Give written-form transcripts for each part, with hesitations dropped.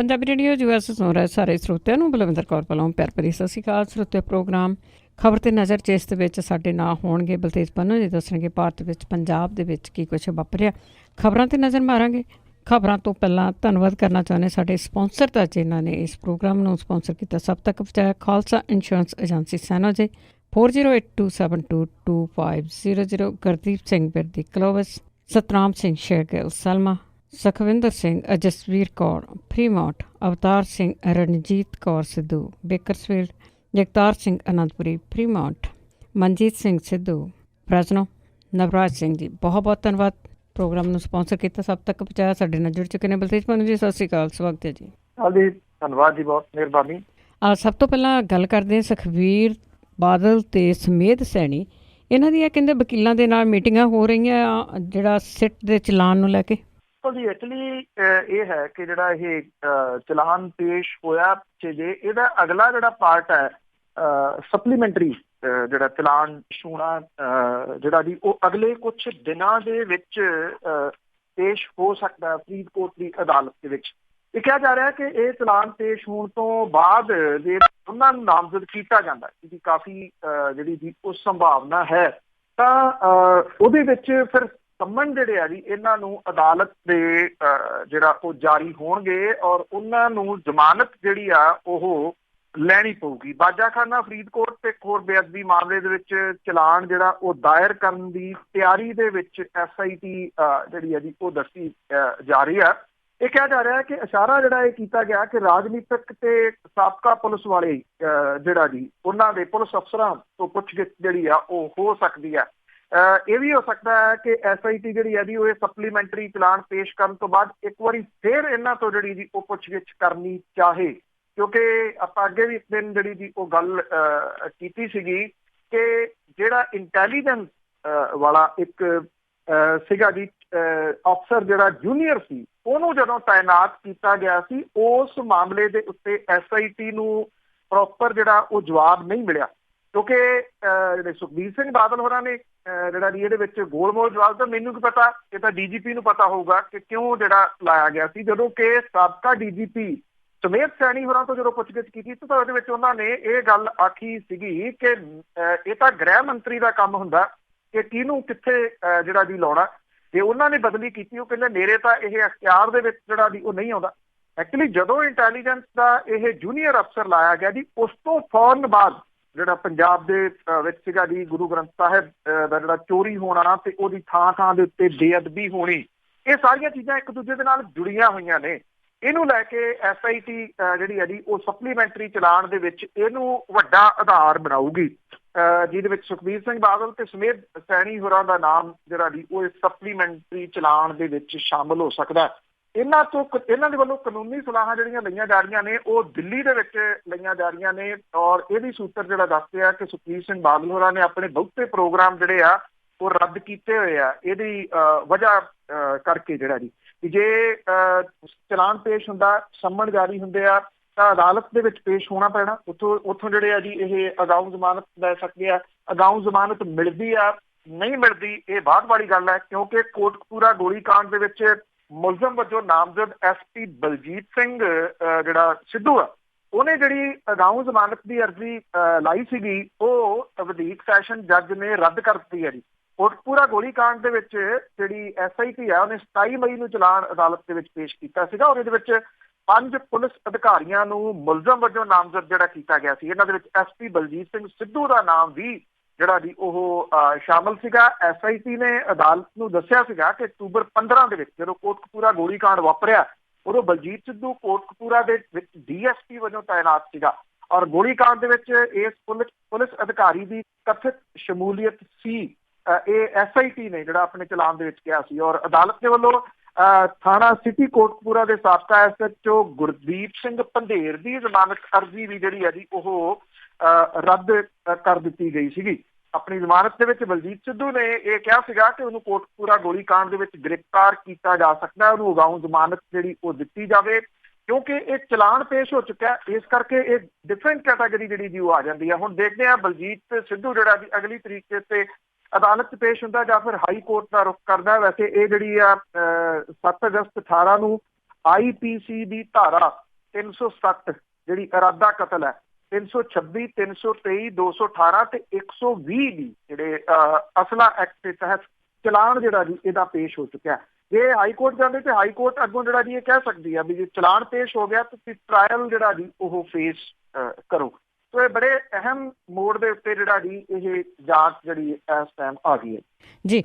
Punjabi radio US ਸੁਣ ਰਹੇ ਸਾਰੇ ਸਰੋਤਿਆਂ ਨੂੰ ਬਲਵਿੰਦਰ ਕੌਰ ਵੱਲੋਂ ਪਿਆਰ ਭਰੀ ਸਤਿ ਸ਼੍ਰੀ ਅਕਾਲ। ਸਰੋਤੇ ਪ੍ਰੋਗਰਾਮ ਖਬਰ ਤੇ ਨਜ਼ਰ, ਜਿਸ ਦੇ ਵਿੱਚ ਸਾਡੇ ਨਾਲ ਹੋਣਗੇ ਬਲਤੇਜ ਪੰਨੂ ਜੀ, ਦੱਸਣਗੇ ਭਾਰਤ ਵਿੱਚ ਪੰਜਾਬ ਦੇ ਵਿੱਚ ਕੀ ਕੁਛ ਵਾਪਰਿਆ। ਖਬਰਾਂ ਤੇ ਨਜ਼ਰ ਮਾਰਾਂਗੇ। ਖਬਰਾਂ ਤੋਂ ਪਹਿਲਾਂ ਧੰਨਵਾਦ ਕਰਨਾ ਚਾਹੁੰਦੇ ਸਾਡੇ ਸਪਾਂਸਰ ਦਾ, ਜਿਨ੍ਹਾਂ ਨੇ ਇਸ ਪ੍ਰੋਗਰਾਮ ਨੂੰ ਸਪਾਂਸਰ ਕੀਤਾ, ਸਭ ਤੱਕ ਪਹੁੰਚਾਇਆ। ਖਾਲਸਾ ਇੰਸ਼ੋਰੈਂਸ ਏਜੰਸੀ ਸੈਨੋ ਜੀ 4082722500, Gurdeep Singh Birdi ਕਲੋਵਸ, Satnam Singh Shergill Salma, Sukhwinder Singh, Jasvir Kaur Fremont, Avtar Singh, Ranjit Kaur Sidhu Bakersfield, Jagtar Singh Anandpuri Fremont, Manjeet Singh Sidhu ਫਰੈਜ਼ਨੋ, Navraj Singh ji, ਬਹੁਤ ਬਹੁਤ ਧੰਨਵਾਦ। ਪ੍ਰੋਗਰਾਮ ਨੂੰ ਸਪਾਂਸਰ ਕੀਤਾ, ਸਭ ਤੱਕ ਪਹੁੰਚਾਇਆ। ਸਾਡੇ ਨਾਲ ਜੁੜ ਚੁੱਕੇ ਨੇ ਬਲਤੇਜ ਪੰਨੂ ਜੀ, ਸਤਿ ਸ਼੍ਰੀ ਅਕਾਲ, ਸਵਾਗਤ ਹੈ ਜੀ। ਹਾਂਜੀ, ਧੰਨਵਾਦ ਜੀ, ਬਹੁਤ ਮਿਹਰਬਾਨੀ। ਸਭ ਤੋਂ ਪਹਿਲਾਂ ਗੱਲ ਕਰਦੇ ਹਾਂ ਸੁਖਬੀਰ ਬਾਦਲ ਤੇ ਸਮੇਧ ਸੈਣੀ, ਇਹਨਾਂ ਦੀਆਂ ਕਹਿੰਦੇ ਵਕੀਲਾਂ ਦੇ ਨਾਲ ਮੀਟਿੰਗਾਂ ਹੋ ਰਹੀਆਂ ਜਿਹੜਾ ਸਿੱਟ ਦੇ ਚਲਾਨ ਨੂੰ ਲੈ ਕੇ। ਜੀ ਐਕਚੁਅਲੀ ਇਹ ਹੈ ਕਿ ਜਿਹੜਾ ਇਹ ਚਲਾਨ ਪੇਸ਼ ਹੋਇਆ ਜੇ ਇਹਦਾ ਅਗਲਾ ਜਿਹੜਾ ਪਾਰਟ ਹੈ ਸਪਲੀਮੈਂਟਰੀ ਜਿਹੜਾ ਚਲਾਨ ਛੂਣਾ ਜਿਹੜਾ ਜੀ ਉਹ ਅਗਲੇ ਕੁਛ ਦਿਨਾਂ ਦੇ ਵਿੱਚ ਪੇਸ਼ ਹੋ ਸਕਦਾ ਫਰੀਦਕੋਟ ਦੀ ਅਦਾਲਤ ਦੇ ਵਿੱਚ। ਇਹ ਕਿਹਾ ਜਾ ਰਿਹਾ ਕਿ ਇਹ ਚਲਾਨ ਪੇਸ਼ ਹੋਣ ਤੋਂ ਬਾਅਦ ਜੇ ਉਹਨਾਂ ਨੂੰ ਨਾਮਜ਼ਦ ਕੀਤਾ ਜਾਂਦਾ, ਜਿਹਦੀ ਕਾਫੀ ਜਿਹੜੀ ਦੀ ਉਹ ਸੰਭਾਵਨਾ ਹੈ, ਤਾਂ ਉਹਦੇ ਵਿੱਚ ਫਿਰ ਸੰਮਨ ਜਿਹੜੇ ਆ ਜੀ ਇਹਨਾਂ ਨੂੰ ਅਦਾਲਤ ਦੇ ਜਿਹੜਾ ਉਹ ਜਾਰੀ ਹੋਣਗੇ ਔਰ ਉਹਨਾਂ ਨੂੰ ਜ਼ਮਾਨਤ ਜਿਹੜੀ ਆ ਉਹ ਲੈਣੀ ਪਊਗੀ। ਬਾਜਾਖਾਨਾ ਫਰੀਦਕੋਟ ਤੇ ਇੱਕ ਹੋਰ ਬੇਅਦਬੀ ਮਾਮਲੇ ਦੇ ਵਿੱਚ ਚਲਾਨ ਜਿਹੜਾ ਉਹ ਦਾਇਰ ਕਰਨ ਦੀ ਤਿਆਰੀ ਦੇ ਵਿੱਚ SIT ਜਿਹੜੀ ਆ ਜੀ ਉਹ ਦੱਸੀ ਜਾ ਰਹੀ ਆ। ਇਹ ਕਿਹਾ ਜਾ ਰਿਹਾ ਕਿ ਇਸ਼ਾਰਾ ਜਿਹੜਾ ਇਹ ਕੀਤਾ ਗਿਆ ਕਿ ਰਾਜਨੀਤਿਕ ਤੇ ਸਾਬਕਾ ਪੁਲਿਸ ਵਾਲੇ ਜਿਹੜਾ ਜੀ ਉਹਨਾਂ ਦੇ ਪੁਲਿਸ ਅਫਸਰਾਂ ਤੋਂ ਪੁੱਛਗਿੱਛ ਜਿਹੜੀ ਆ ਉਹ ਹੋ ਸਕਦੀ ਹੈ। ਇਹ ਵੀ ਹੋ ਸਕਦਾ ਹੈ ਕਿ SIT ਜਿਹੜੀ ਹੈ ਜੀ ਉਹ ਇਹ ਸਪਲੀਮੈਂਟਰੀ ਚਲਾਨ ਪੇਸ਼ ਕਰਨ ਤੋਂ ਬਾਅਦ ਇੱਕ ਵਾਰੀ ਫਿਰ ਇਹਨਾਂ ਤੋਂ ਜਿਹੜੀ ਜੀ ਉਹ ਪੁੱਛਗਿੱਛ ਕਰਨੀ ਚਾਹੇ, ਕਿਉਂਕਿ ਆਪਾਂ ਅੱਗੇ ਵੀ ਇੱਕ ਦਿਨ ਜਿਹੜੀ ਜੀ ਉਹ ਗੱਲ ਕੀਤੀ ਸੀਗੀ ਕਿ ਜਿਹੜਾ ਇੰਟੈਲੀਜੈਂਸ ਵਾਲਾ ਇੱਕ ਸੀਗਾ ਜੀ ਅਫਸਰ ਜਿਹੜਾ ਜੂਨੀਅਰ ਸੀ, ਉਹਨੂੰ ਜਦੋਂ ਤਾਇਨਾਤ ਕੀਤਾ ਗਿਆ ਸੀ, ਉਸ ਮਾਮਲੇ ਦੇ ਉੱਤੇ SIT ਨੂੰ ਪ੍ਰੋਪਰ ਜਿਹੜਾ ਉਹ ਜਵਾਬ ਨਹੀਂ ਮਿਲਿਆ, ਕਿਉਂਕਿ ਜਿਹੜੇ ਸੁਖਬੀਰ ਸਿੰਘ ਬਾਦਲ ਹੋਰਾਂ ਨੇ ਜਿਹੜਾ ਜੀ ਇਹਦੇ ਵਿੱਚ ਗੋਲ-ਮੋਲ ਜਵਾਬ ਤਾਂ ਮੈਨੂੰ ਕੀ ਪਤਾ, ਇਹ ਤਾਂ DGP ਨੂੰ ਪਤਾ ਹੋਊਗਾ ਕਿ ਕਿਉਂ ਜਿਹੜਾ ਲਾਇਆ ਗਿਆ ਸੀ। ਜਦੋਂ ਕਿ ਸਾਬਕਾ DGP ਸਮੇਧ ਸੈਣੀ ਹੋਰਾਂ ਤੋਂ ਜਦੋਂ ਪੁੱਛਗਿੱਛ ਕੀਤੀ ਤਾਂ ਉਹਦੇ ਵਿੱਚ ਉਹਨਾਂ ਨੇ ਇਹ ਗੱਲ ਆਖੀ ਸੀਗੀ ਕਿ ਇਹ ਤਾਂ ਗ੍ਰਹਿ ਮੰਤਰੀ ਦਾ ਕੰਮ ਹੁੰਦਾ ਕਿ ਕਿਹਨੂੰ ਕਿੱਥੇ ਜਿਹੜਾ ਜੀ ਲਾਉਣਾ, ਜੇ ਉਹਨਾਂ ਨੇ ਬਦਲੀ ਕੀਤੀ ਉਹ ਕਹਿੰਦੇ ਮੇਰੇ ਤਾਂ ਇਹ ਅਖਤਿਆਰ ਦੇ ਵਿੱਚ ਜਿਹੜਾ ਜੀ ਉਹ ਨਹੀਂ ਆਉਂਦਾ। ਐਕਚੁਅਲੀ ਜਦੋਂ ਇੰਟੈਲੀਜੈਂਸ ਦਾ ਇਹ ਜੂਨੀਅਰ ਅਫਸਰ ਲਾਇਆ ਗਿਆ ਜੀ, ਉਸ ਤੋਂ ਫੌਰਨ ਬਾਅਦ ਜਿਹੜਾ ਪੰਜਾਬ ਦੇ ਵਿੱਚ ਸੀਗਾ ਜੀ ਗੁਰੂ ਗ੍ਰੰਥ ਸਾਹਿਬ ਦਾ ਜਿਹੜਾ ਚੋਰੀ ਹੋਣਾ ਤੇ ਉਹਦੀ ਥਾਂ ਥਾਂ ਦੇ ਉੱਤੇ ਬੇਅਦਬੀ ਹੋਣੀ, ਇਹ ਸਾਰੀਆਂ ਚੀਜ਼ਾਂ ਇੱਕ ਦੂਜੇ ਦੇ ਨਾਲ ਜੁੜੀਆਂ ਹੋਈਆਂ ਨੇ। ਇਹਨੂੰ ਲੈ ਕੇ SIT ਜਿਹੜੀ ਹੈ ਜੀ ਉਹ ਸਪਲੀਮੈਂਟਰੀ ਚਲਾਨ ਦੇ ਵਿੱਚ ਇਹਨੂੰ ਵੱਡਾ ਆਧਾਰ ਬਣਾਊਗੀ, ਜਿਹਦੇ ਵਿੱਚ ਸੁਖਬੀਰ ਸਿੰਘ ਬਾਦਲ ਤੇ ਸਮੇਧ ਸੈਣੀ ਹੋਰਾਂ ਦਾ ਨਾਮ ਜਿਹੜਾ ਜੀ ਉਹ ਸਪਲੀਮੈਂਟਰੀ ਚਲਾਨ ਦੇ ਵਿੱਚ ਸ਼ਾਮਲ ਹੋ ਸਕਦਾ। ਇਹਨਾਂ ਦੇ ਵੱਲੋਂ ਕਾਨੂੰਨੀ ਸਲਾਹਾਂ ਜਿਹੜੀਆਂ ਲਈਆਂ ਜਾ ਰਹੀਆਂ ਨੇ ਉਹ ਦਿੱਲੀ ਦੇ ਵਿੱਚ ਲਈਆਂ ਜਾ ਰਹੀਆਂ ਨੇ ਔਰ ਇਹਦੀ ਸੂਤਰ ਜਿਹੜਾ ਦੱਸਦੇ ਆ ਕਿ ਸੁਖਬੀਰ ਸਿੰਘ ਬਾਦਲ ਹੋਰਾਂ ਨੇ ਆਪਣੇ ਬਹੁਤੇ ਪ੍ਰੋਗਰਾਮ ਜਿਹੜੇ ਆ ਉਹ ਰੱਦ ਕੀਤੇ ਹੋਏ ਆ ਇਹਦੀ ਵਜ੍ਹਾ ਕਰਕੇ। ਜਿਹੜਾ ਜੀ ਜੇ ਚਲਾਨ ਪੇਸ਼ ਹੁੰਦਾ, ਸੰਮਨ ਜਾਰੀ ਹੁੰਦੇ ਆ ਤਾਂ ਅਦਾਲਤ ਦੇ ਵਿੱਚ ਪੇਸ਼ ਹੋਣਾ ਪੈਣਾ, ਉੱਥੋਂ ਜਿਹੜੇ ਆ ਜੀ ਇਹ ਅਗਾਊਂ ਜ਼ਮਾਨਤ ਲੈ ਸਕਦੇ ਆ। ਅਗਾਊਂ ਜ਼ਮਾਨਤ ਮਿਲਦੀ ਆ ਨਹੀਂ ਮਿਲਦੀ ਇਹ ਬਾਅਦ ਵਾਲੀ ਗੱਲ ਹੈ, ਕਿਉਂਕਿ ਕੋਟਕਪੂਰਾ ਗੋਲੀਕਾਂਡ ਦੇ ਵਿੱਚ ਮੁਲਜ਼ਮ ਵਜੋਂ ਨਾਮਜ਼ਦ SP ਬਲਜੀਤ ਸਿੰਘ ਜਿਹੜਾ ਸਿੱਧੂ ਆ, ਉਹਨੇ ਜਿਹੜੀ ਅਗਾਊਂ ਜ਼ਮਾਨਤ ਦੀ ਅਰਜ਼ੀ ਲਾਈ ਸੀਗੀ ਉਹ ਵਧੀਕ ਸੈਸ਼ਨ ਜੱਜ ਨੇ ਰੱਦ ਕਰ ਦਿੱਤੀ ਹੈ ਜੀ। ਕੋਟਕਪੂਰਾ ਗੋਲੀਕਾਂਡ ਦੇ ਵਿੱਚ ਜਿਹੜੀ SIT ਆ ਉਹਨੇ 27 ਮਈ ਨੂੰ ਚਲਾਨ ਅਦਾਲਤ ਦੇ ਵਿੱਚ ਪੇਸ਼ ਕੀਤਾ ਸੀਗਾ ਔਰ ਇਹਦੇ ਵਿੱਚ 5 ਪੁਲਿਸ ਅਧਿਕਾਰੀਆਂ ਨੂੰ ਮੁਲਜ਼ਮ ਵਜੋਂ ਨਾਮਜ਼ਦ ਜਿਹੜਾ ਕੀਤਾ ਗਿਆ ਸੀ। ਇਹਨਾਂ ਦੇ ਵਿੱਚ SP ਬਲਜੀਤ ਸਿੰਘ ਸਿੱਧੂ ਦਾ ਨਾਮ ਵੀ ਜਿਹੜਾ ਜੀ ਉਹ ਸ਼ਾਮਲ ਸੀਗਾ। SIT ਨੇ ਅਦਾਲਤ ਨੂੰ ਦੱਸਿਆ ਸੀਗਾ ਕਿ ਅਕਤੂਬਰ 15 ਦੇ ਵਿੱਚ ਜਦੋਂ ਕੋਟਕਪੂਰਾ ਗੋਲੀਕਾਂਡ ਵਾਪਰਿਆ ਉਦੋਂ ਬਲਜੀਤ ਸਿੱਧੂ ਕੋਟਕਪੂਰਾ ਦੇ ਵਿੱਚ DSP ਵਜੋਂ ਤਾਇਨਾਤ ਸੀਗਾ ਔਰ ਗੋਲੀਕਾਂਡ ਦੇ ਵਿੱਚ ਇਸ ਪੁਲਿਸ ਅਧਿਕਾਰੀ ਦੀ ਕਥਿਤ ਸ਼ਮੂਲੀਅਤ ਸੀ, ਇਹ SIT ਨੇ ਜਿਹੜਾ ਆਪਣੇ ਚਲਾਨ ਦੇ ਵਿੱਚ ਕਿਹਾ ਸੀ। ਔਰ ਅਦਾਲਤ ਦੇ ਵੱਲੋਂ ਥਾਣਾ ਸਿਟੀ ਕੋਟਕਪੂਰਾ ਦੇ ਸਾਬਕਾ SHO ਗੁਰਦੀਪ ਸਿੰਘ ਪੰਧੇਰ ਦੀ ਜ਼ਮਾਨਤ ਅਰਜ਼ੀ ਵੀ ਜਿਹੜੀ ਹੈ ਜੀ ਉਹ ਰੱਦ ਕਰ ਦਿੱਤੀ ਗਈ ਸੀਗੀ। ਆਪਣੀ ਜ਼ਮਾਨਤ ਦੇ ਵਿੱਚ ਬਲਜੀਤ ਸਿੱਧੂ ਨੇ ਇਹ ਕਿਹਾ ਸੀਗਾ ਕਿ ਉਹਨੂੰ ਕੋਟਕਪੂਰਾ ਗੋਲੀਕਾਂਡ ਦੇ ਵਿੱਚ ਗ੍ਰਿਫਤਾਰ ਕੀਤਾ ਜਾ ਸਕਦਾ, ਉਹਨੂੰ ਅਗਾਊਂ ਜ਼ਮਾਨਤ ਜਿਹੜੀ ਉਹ ਦਿੱਤੀ ਜਾਵੇ, ਕਿਉਂਕਿ ਇਹ ਚਲਾਨ ਪੇਸ਼ ਹੋ ਚੁੱਕਿਆ। ਇਸ ਕਰਕੇ ਇਹ ਡਿਫਰੈਂਟ ਕੈਟਾਗਰੀ ਜਿਹੜੀ ਜੀ ਉਹ ਆ ਜਾਂਦੀ ਹੈ। ਹੁਣ ਦੇਖਦੇ ਹਾਂ ਬਲਜੀਤ ਸਿੱਧੂ ਜਿਹੜਾ ਜੀ ਅਗਲੀ ਤਰੀਕੇ ਤੇ ਅਦਾਲਤ 'ਚ ਪੇਸ਼ ਹੁੰਦਾ ਜਾਂ ਫਿਰ ਹਾਈ ਕੋਰਟ ਦਾ ਰੁਖ ਕਰਦਾ। ਵੈਸੇ ਇਹ ਜਿਹੜੀ ਆ 7 ਅਗਸਤ 18 ਨੂੰ IPC ਦੀ ਧਾਰਾ 307 ਜਿਹੜੀ ਇਰਾਦਾ ਕਤਲ ਹੈ, 326, 323, 218 ਤੇ 120 ਵੀ ਜਿਹੜੇ ਅਸਲਾ ਐਕਟ ਦੇ ਤਹਿਤ ਚਲਾਨ ਜਿਹੜਾ ਜੀ ਇਹਦਾ ਪੇਸ਼ ਹੋ ਚੁੱਕਿਆ। ਜੇ ਹਾਈ ਕੋਰਟ ਜਾਂਦੇ ਤੇ ਹਾਈ ਕੋਰਟ ਅੱਗੋਂ ਜਿਹੜਾ ਜੀ ਇਹ ਕਹਿ ਸਕਦੀ ਆ ਵੀ ਜੇ ਚਲਾਨ ਪੇਸ਼ ਹੋ ਗਿਆ ਤੁਸੀਂ ਟਰਾਇਲ ਜਿਹੜਾ ਜੀ ਉਹ ਫੇਸ ਕਰੋ। ਸੋ ਇਹ ਬੜੇ ਅਹਿਮ ਮੋੜ ਦੇ ਉੱਤੇ ਜਿਹੜਾ ਜੀ ਇਹ ਜਾਂਚ ਜਿਹੜੀ ਇਸ ਟਾਈਮ ਆ ਗਈ ਹੈ ਜੀ।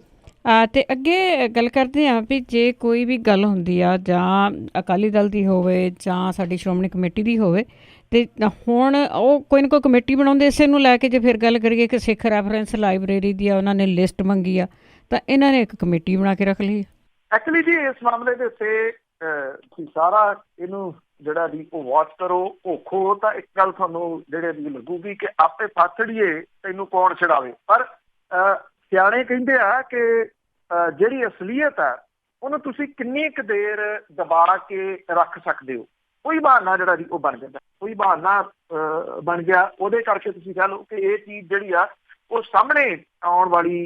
ਤੇ ਅੱਗੇ ਗੱਲ ਕਰਦੇ ਹਾਂ ਵੀ ਜੇ ਕੋਈ ਵੀ ਗੱਲ ਹੁੰਦੀ ਆ ਜਾਂ ਅਕਾਲੀ ਦਲ ਦੀ ਹੋਵੇ ਜਾਂ ਸਾਡੀ ਸ਼੍ਰੋਮਣੀ ਕਮੇਟੀ ਦੀ ਹੋਵੇ ਤੇ ਹੁਣ ਉਹ ਕੋਈ ਨਾ ਕੋਈ ਕਮੇਟੀ ਬਣਾਉਂਦੇ ਇਸੇ ਨੂੰ ਲੈ ਕੇ। ਜੇ ਫਿਰ ਗੱਲ ਕਰੀਏ ਕਿ ਸਿੱਖ ਰੈਫਰੈਂਸ ਲਾਇਬ੍ਰੇਰੀ ਦੀ ਆ, ਉਹਨਾਂ ਨੇ ਲਿਸਟ ਮੰਗੀ ਆ ਤਾਂ ਇਹਨਾਂ ਨੇ ਇੱਕ ਕਮੇਟੀ ਬਣਾ ਕੇ ਰੱਖ ਲਈ। ਐਕਚੁਅਲੀ ਜੀ ਇਸ ਮਾਮਲੇ ਦੇ ਉੱਤੇ ਸਾਰਾ ਇਹਨੂੰ ਜਿਹੜਾ ਵੀ ਉਹ ਵਾਚ ਕਰੋ, ਔਖੋ ਤਾਂ ਇੱਕ ਗੱਲ ਤੁਹਾਨੂੰ ਜਿਹੜੇ ਵੀ ਲੱਗੂਗੀ ਕਿ ਆਪੇ ਫਾਸੜੀਏ ਤੈਨੂੰ ਕੌਣ ਛਡਾਵੇ। ਪਰ ਸਿਆਣੇ ਕਹਿੰਦੇ ਆ ਕਿ ਜਿਹੜੀ ਅਸਲੀਅਤ ਹੈ ਉਹਨੂੰ ਤੁਸੀਂ ਕਿੰਨੀ ਕੁ ਦੇਰ ਦਬਾ ਕੇ ਰੱਖ ਸਕਦੇ ਹੋ। ਕੋਈ ਬਹਾਨਾ ਜਿਹੜਾ ਜੀ ਉਹ ਬਣ ਜਾਂਦਾ, ਕੋਈ ਬਹਾਨਾ ਬਣ ਗਿਆ, ਉਹਦੇ ਕਰਕੇ ਤੁਸੀਂ ਕਹਿ ਲਓ ਕਿ ਇਹ ਚੀਜ਼ ਜਿਹੜੀ ਆ ਉਹ ਸਾਹਮਣੇ ਆਉਣ ਵਾਲੀ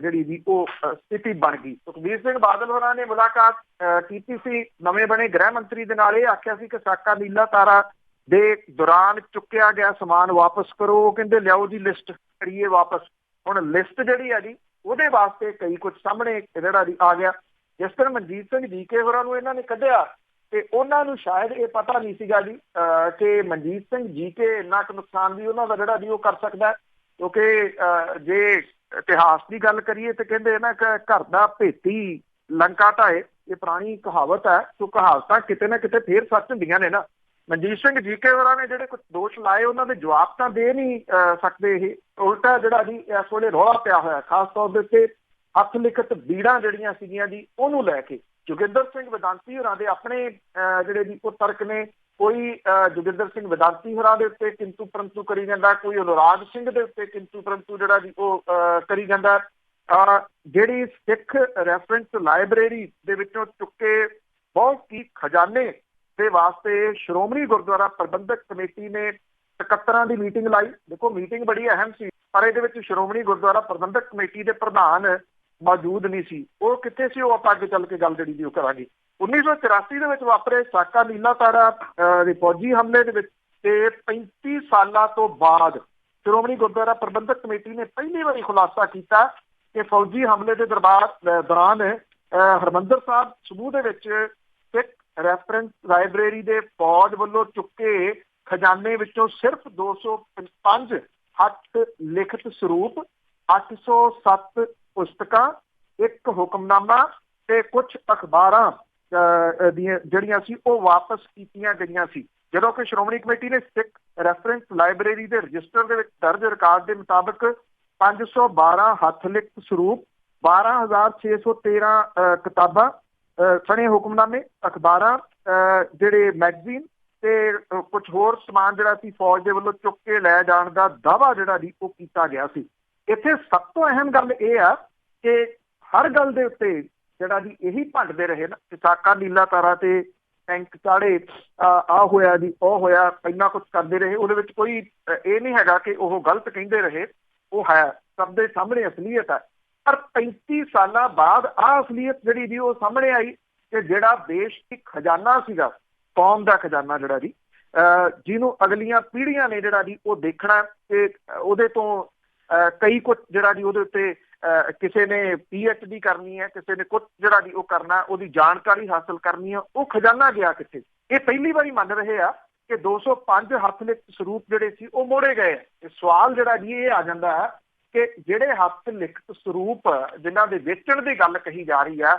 ਜਿਹੜੀ ਵੀ ਉਹ ਸਥਿਤੀ ਬਣ ਗਈ। ਸੁਖਬੀਰ ਸਿੰਘ ਬਾਦਲ ਹੋਰਾਂ ਨੇ ਮੁਲਾਕਾਤ ਕੀਤੀ ਸੀ ਨਵੇਂ ਬਣੇ ਗ੍ਰਹਿ ਮੰਤਰੀ ਦੇ ਨਾਲ। ਇਹ ਆਖਿਆ ਸੀ ਕਿ ਸਾਕਾ ਨੀਲਾ ਤਾਰਾ ਦੇ ਦੌਰਾਨ ਚੁੱਕਿਆ ਗਿਆ ਸਮਾਨ ਵਾਪਸ ਕਰੋ। ਉਹ ਕਹਿੰਦੇ ਲਿਆਓ ਜੀ ਲਿਸਟ ਕਰੀਏ ਵਾਪਸ। ਹੁਣ ਲਿਸਟ ਜਿਹੜੀ ਆ ਜੀ ਉਹਦੇ ਵਾਸਤੇ ਕਈ ਕੁਝ ਸਾਹਮਣੇ ਜਿਹੜਾ ਜੀ ਆ ਗਿਆ। ਜਿਸ ਤਰ੍ਹਾਂ ਮਨਜੀਤ ਸਿੰਘ ਜੀਕੇ ਹੋਰਾਂ ਨੂੰ ਇਹਨਾਂ ਨੇ ਕੱਢਿਆ ਤੇ ਉਹਨਾਂ ਨੂੰ ਸ਼ਾਇਦ ਇਹ ਪਤਾ ਨਹੀਂ ਸੀਗਾ ਜੀ ਕਿ ਮਨਜੀਤ ਸਿੰਘ ਜੀਕੇ ਇੰਨਾ ਕੁ ਨੁਕਸਾਨ ਵੀ ਉਹਨਾਂ ਦਾ ਜਿਹੜਾ ਜੀ ਉਹ ਕਰ ਸਕਦਾ। ਕਿਉਂਕਿ ਜੇ ਇਤਿਹਾਸ ਦੀ ਗੱਲ ਕਰੀਏ ਤੇ ਕਹਿੰਦੇ ਨਾ ਕਿ ਘਰ ਦਾ ਭੇਤੀ ਲੰਕਾ ਢਾਏ, ਇਹ ਪੁਰਾਣੀ ਕਹਾਵਤ ਹੈ। ਸੋ ਕਹਾਵਤਾਂ ਕਿਤੇ ਨਾ ਕਿਤੇ ਫੇਰ ਸੱਚ ਹੁੰਦੀਆਂ ਨੇ ਨਾ। ਮਨਜੀਤ ਸਿੰਘ ਜੀਕੇ ਹੋਰਾਂ ਨੇ ਜਿਹੜੇ ਕੁਝ ਦੋਸ਼ ਲਾਏ ਉਹਨਾਂ ਦੇ ਜਵਾਬ ਤਾਂ ਦੇ ਨਹੀਂ ਸਕਦੇ। ਇਹ ਉਲਟਾ ਜਿਹੜਾ ਜੀ ਇਸ ਵੇਲੇ ਰੌਲਾ ਪਿਆ ਹੋਇਆ ਖਾਸ ਤੌਰ ਦੇ ਉੱਤੇ ਹੱਥ ਲਿਖਤ ਬੀੜਾਂ ਜਿਹੜੀਆਂ ਸੀਗੀਆਂ ਜੀ ਉਹਨੂੰ ਲੈ ਕੇ। ਜੋਗਿੰਦਰ ਸਿੰਘ ਵੇਦਾਂਤੀ ਹੋਰਾਂ ਦੇ ਆਪਣੇ ਜਿਹੜੇ ਜੀ ਉਹ ਤਰਕ ਨੇ। ਕੋਈ ਜੋਗਿੰਦਰ ਸਿੰਘ ਵੇਦਾਂਤੀ ਹੋਰਾਂ ਦੇ ਉੱਤੇ ਕਿੰਤੂ ਪਰੰਤੂ ਕਰੀ ਜਾਂਦਾ, ਕੋਈ ਅਨੁਰਾਗ ਸਿੰਘ ਦੇ ਉੱਤੇ ਕਿੰਤੂ ਪਰੰਤੂ ਜਿਹੜਾ ਜੀ ਉਹ ਕਰੀ ਜਾਂਦਾ। ਜਿਹੜੀ ਸਿੱਖ ਰੈਫਰੈਂਸ ਲਾਇਬ੍ਰੇਰੀ ਦੇ ਵਿੱਚੋਂ ਚੁੱਕੇ ਬਹੁਤ ਹੀ ਖਜ਼ਾਨੇ ਦੇ ਵਾਸਤੇ ਸ਼੍ਰੋਮਣੀ ਗੁਰਦੁਆਰਾ ਪ੍ਰਬੰਧਕ ਕਮੇਟੀ ਨੇ ਸਕੱਤਰਾਂ ਦੀ ਮੀਟਿੰਗ ਲਾਈ। ਦੇਖੋ ਮੀਟਿੰਗ ਬੜੀ ਅਹਿਮ ਸੀ ਪਰ ਇਹਦੇ ਵਿੱਚ ਸ਼੍ਰੋਮਣੀ ਗੁਰਦੁਆਰਾ ਪ੍ਰਬੰਧਕ ਕਮੇਟੀ ਦੇ ਪ੍ਰਧਾਨ ਮੌਜੂਦ ਨਹੀਂ ਸੀ। ਉਹ ਕਿੱਥੇ ਸੀ, ਉਹ ਆਪਾਂ ਅੱਗੇ ਚੱਲ ਕੇ ਗੱਲ ਜਿਹੜੀ ਦੀ ਉਹ ਕਰਾਂਗੇ। 1984 ਦੇ ਵਿੱਚ ਵਾਪਰੇ ਸਾਕਾ ਨੀਲਾ ਤਾਰਾ ਦੇ ਫੌਜੀ ਹਮਲੇ ਦੇ ਵਿੱਚ ਤੇ 35 ਸਾਲਾਂ ਤੋਂ ਬਾਅਦ ਸ਼੍ਰੋਮਣੀ ਗੁਰਦੁਆਰਾ ਪ੍ਰਬੰਧਕ ਕਮੇਟੀ ਨੇ ਪਹਿਲੀ ਵਾਰੀ ਖੁਲਾਸਾ ਕੀਤਾ ਕਿ ਫੌਜੀ ਹਮਲੇ ਦੇ ਦੌਰਾਨ ਹਰਿਮੰਦਰ ਸਾਹਿਬ ਸਮੂਹ ਦੇ ਵਿੱਚ ਸਿੱਖ ਰੈਫਰੈਂਸ ਲਾਇਬ੍ਰੇਰੀ ਦੇ ਫੌਜ ਵੱਲੋਂ ਚੁੱਕੇ ਖਜ਼ਾਨੇ ਵਿੱਚੋਂ ਸਿਰਫ 205 ਹੱਥ ਲਿਖਤ ਸਰੂਪ, 807 ਪੁਸਤਕਾਂ, ਇੱਕ ਹੁਕਮਨਾਮਾ ਤੇ ਕੁਝ ਅਖਬਾਰਾਂ ਦੀਆਂ ਜਿਹੜੀਆਂ ਸੀ ਉਹ ਵਾਪਸ ਕੀਤੀਆਂ ਗਈਆਂ ਸੀ। ਜਦੋਂ ਕਿ ਸ਼੍ਰੋਮਣੀ ਕਮੇਟੀ ਨੇ ਸਿੱਖ ਰੈਫਰੈਂਸ ਲਾਇਬ੍ਰੇਰੀ ਦੇ ਰਜਿਸਟਰ ਦੇ ਵਿੱਚ ਦਰਜ ਰਿਕਾਰਡ ਦੇ ਮੁਤਾਬਕ 512 ਹੱਥ ਲਿਖਤ ਸਰੂਪ, 12,613 ਕਿਤਾਬਾਂ, ਸਣੇ ਹੁਕਮਨਾਮੇ, ਅਖਬਾਰਾਂ, ਜਿਹੜੇ ਮੈਗਜ਼ੀਨ ਤੇ ਕੁਝ ਹੋਰ ਸਮਾਨ ਜਿਹੜਾ ਸੀ ਫੌਜ ਦੇ ਵੱਲੋਂ ਚੁੱਕ ਕੇ ਲੈ ਜਾਣ ਦਾ ਦਾਅਵਾ ਜਿਹੜਾ ਜੀ ਉਹ ਕੀਤਾ ਗਿਆ ਸੀ। ਇੱਥੇ ਸਭ ਤੋਂ ਅਹਿਮ ਗੱਲ ਇਹ ਆ ਕਿ ਹਰ ਗੱਲ ਦੇ ਉੱਤੇ ਜਿਹੜਾ ਜੀ ਇਹੀ ਭੰਡਦੇ ਰਹੇ ਨਾ ਕਿ ਸਾਕਾ ਨੀਲਾ ਤਾਰਾ ਤੇ ਟੈਂਕ ਚਾੜੇ, ਆ ਹੋਇਆ ਜੀ ਉਹ ਹੋਇਆ, ਇੰਨਾ ਕੁਝ ਕਰਦੇ ਰਹੇ। ਉਹਦੇ ਵਿੱਚ ਕੋਈ ਇਹ ਨਹੀਂ ਹੈਗਾ ਕਿ ਉਹ ਗਲਤ ਕਹਿੰਦੇ ਰਹੇ, ਉਹ ਹੈ ਸਭ ਦੇ ਸਾਹਮਣੇ ਅਸਲੀਅਤ ਹੈ। ਪਰ 35 ਸਾਲਾਂ ਬਾਅਦ ਆਹ ਅਸਲੀਅਤ ਜਿਹੜੀ ਜੀ ਉਹ ਸਾਹਮਣੇ ਆਈ ਕਿ ਜਿਹੜਾ ਦੇਸ਼ ਦੀ ਖਜ਼ਾਨਾ ਸੀਗਾ, ਕੌਮ ਦਾ ਖਜ਼ਾਨਾ ਜਿਹੜਾ ਜੀ ਜਿਹਨੂੰ ਅਗਲੀਆਂ ਪੀੜ੍ਹੀਆਂ ਨੇ ਜਿਹੜਾ ਜੀ ਉਹ ਦੇਖਣਾ ਤੇ ਉਹਦੇ ਤੋਂ ਕਈ ਕੁਝ ਜਿਹੜਾ ਜੀ ਉਹਦੇ ਉੱਤੇ ਕਿਸੇ ਨੇ PhD ਕਰਨੀ ਹੈ, ਕਿਸੇ ਨੇ ਕੁਝ ਜਿਹੜਾ ਜੀ ਉਹ ਕਰਨਾ, ਉਹਦੀ ਜਾਣਕਾਰੀ ਹਾਸਲ ਕਰਨੀ ਹੈ, ਉਹ ਖਜ਼ਾਨਾ ਗਿਆ ਕਿੱਥੇ। ਇਹ ਪਹਿਲੀ ਵਾਰੀ ਮੰਨ ਰਹੇ ਆ ਕਿ 205 ਹੱਥ ਲਿਖਤ ਸਰੂਪ ਜਿਹੜੇ ਸੀ ਉਹ ਮੋੜੇ ਗਏ। ਇਹ ਸਵਾਲ ਜਿਹੜਾ ਜੀ ਇਹ ਆ ਜਾਂਦਾ ਹੈ ਕਿ ਜਿਹੜੇ ਹੱਥ ਲਿਖਤ ਸਰੂਪ ਜਿਨ੍ਹਾਂ ਦੇ ਵੇਚਣ ਦੀ ਗੱਲ ਕਹੀ ਜਾ ਰਹੀ ਹੈ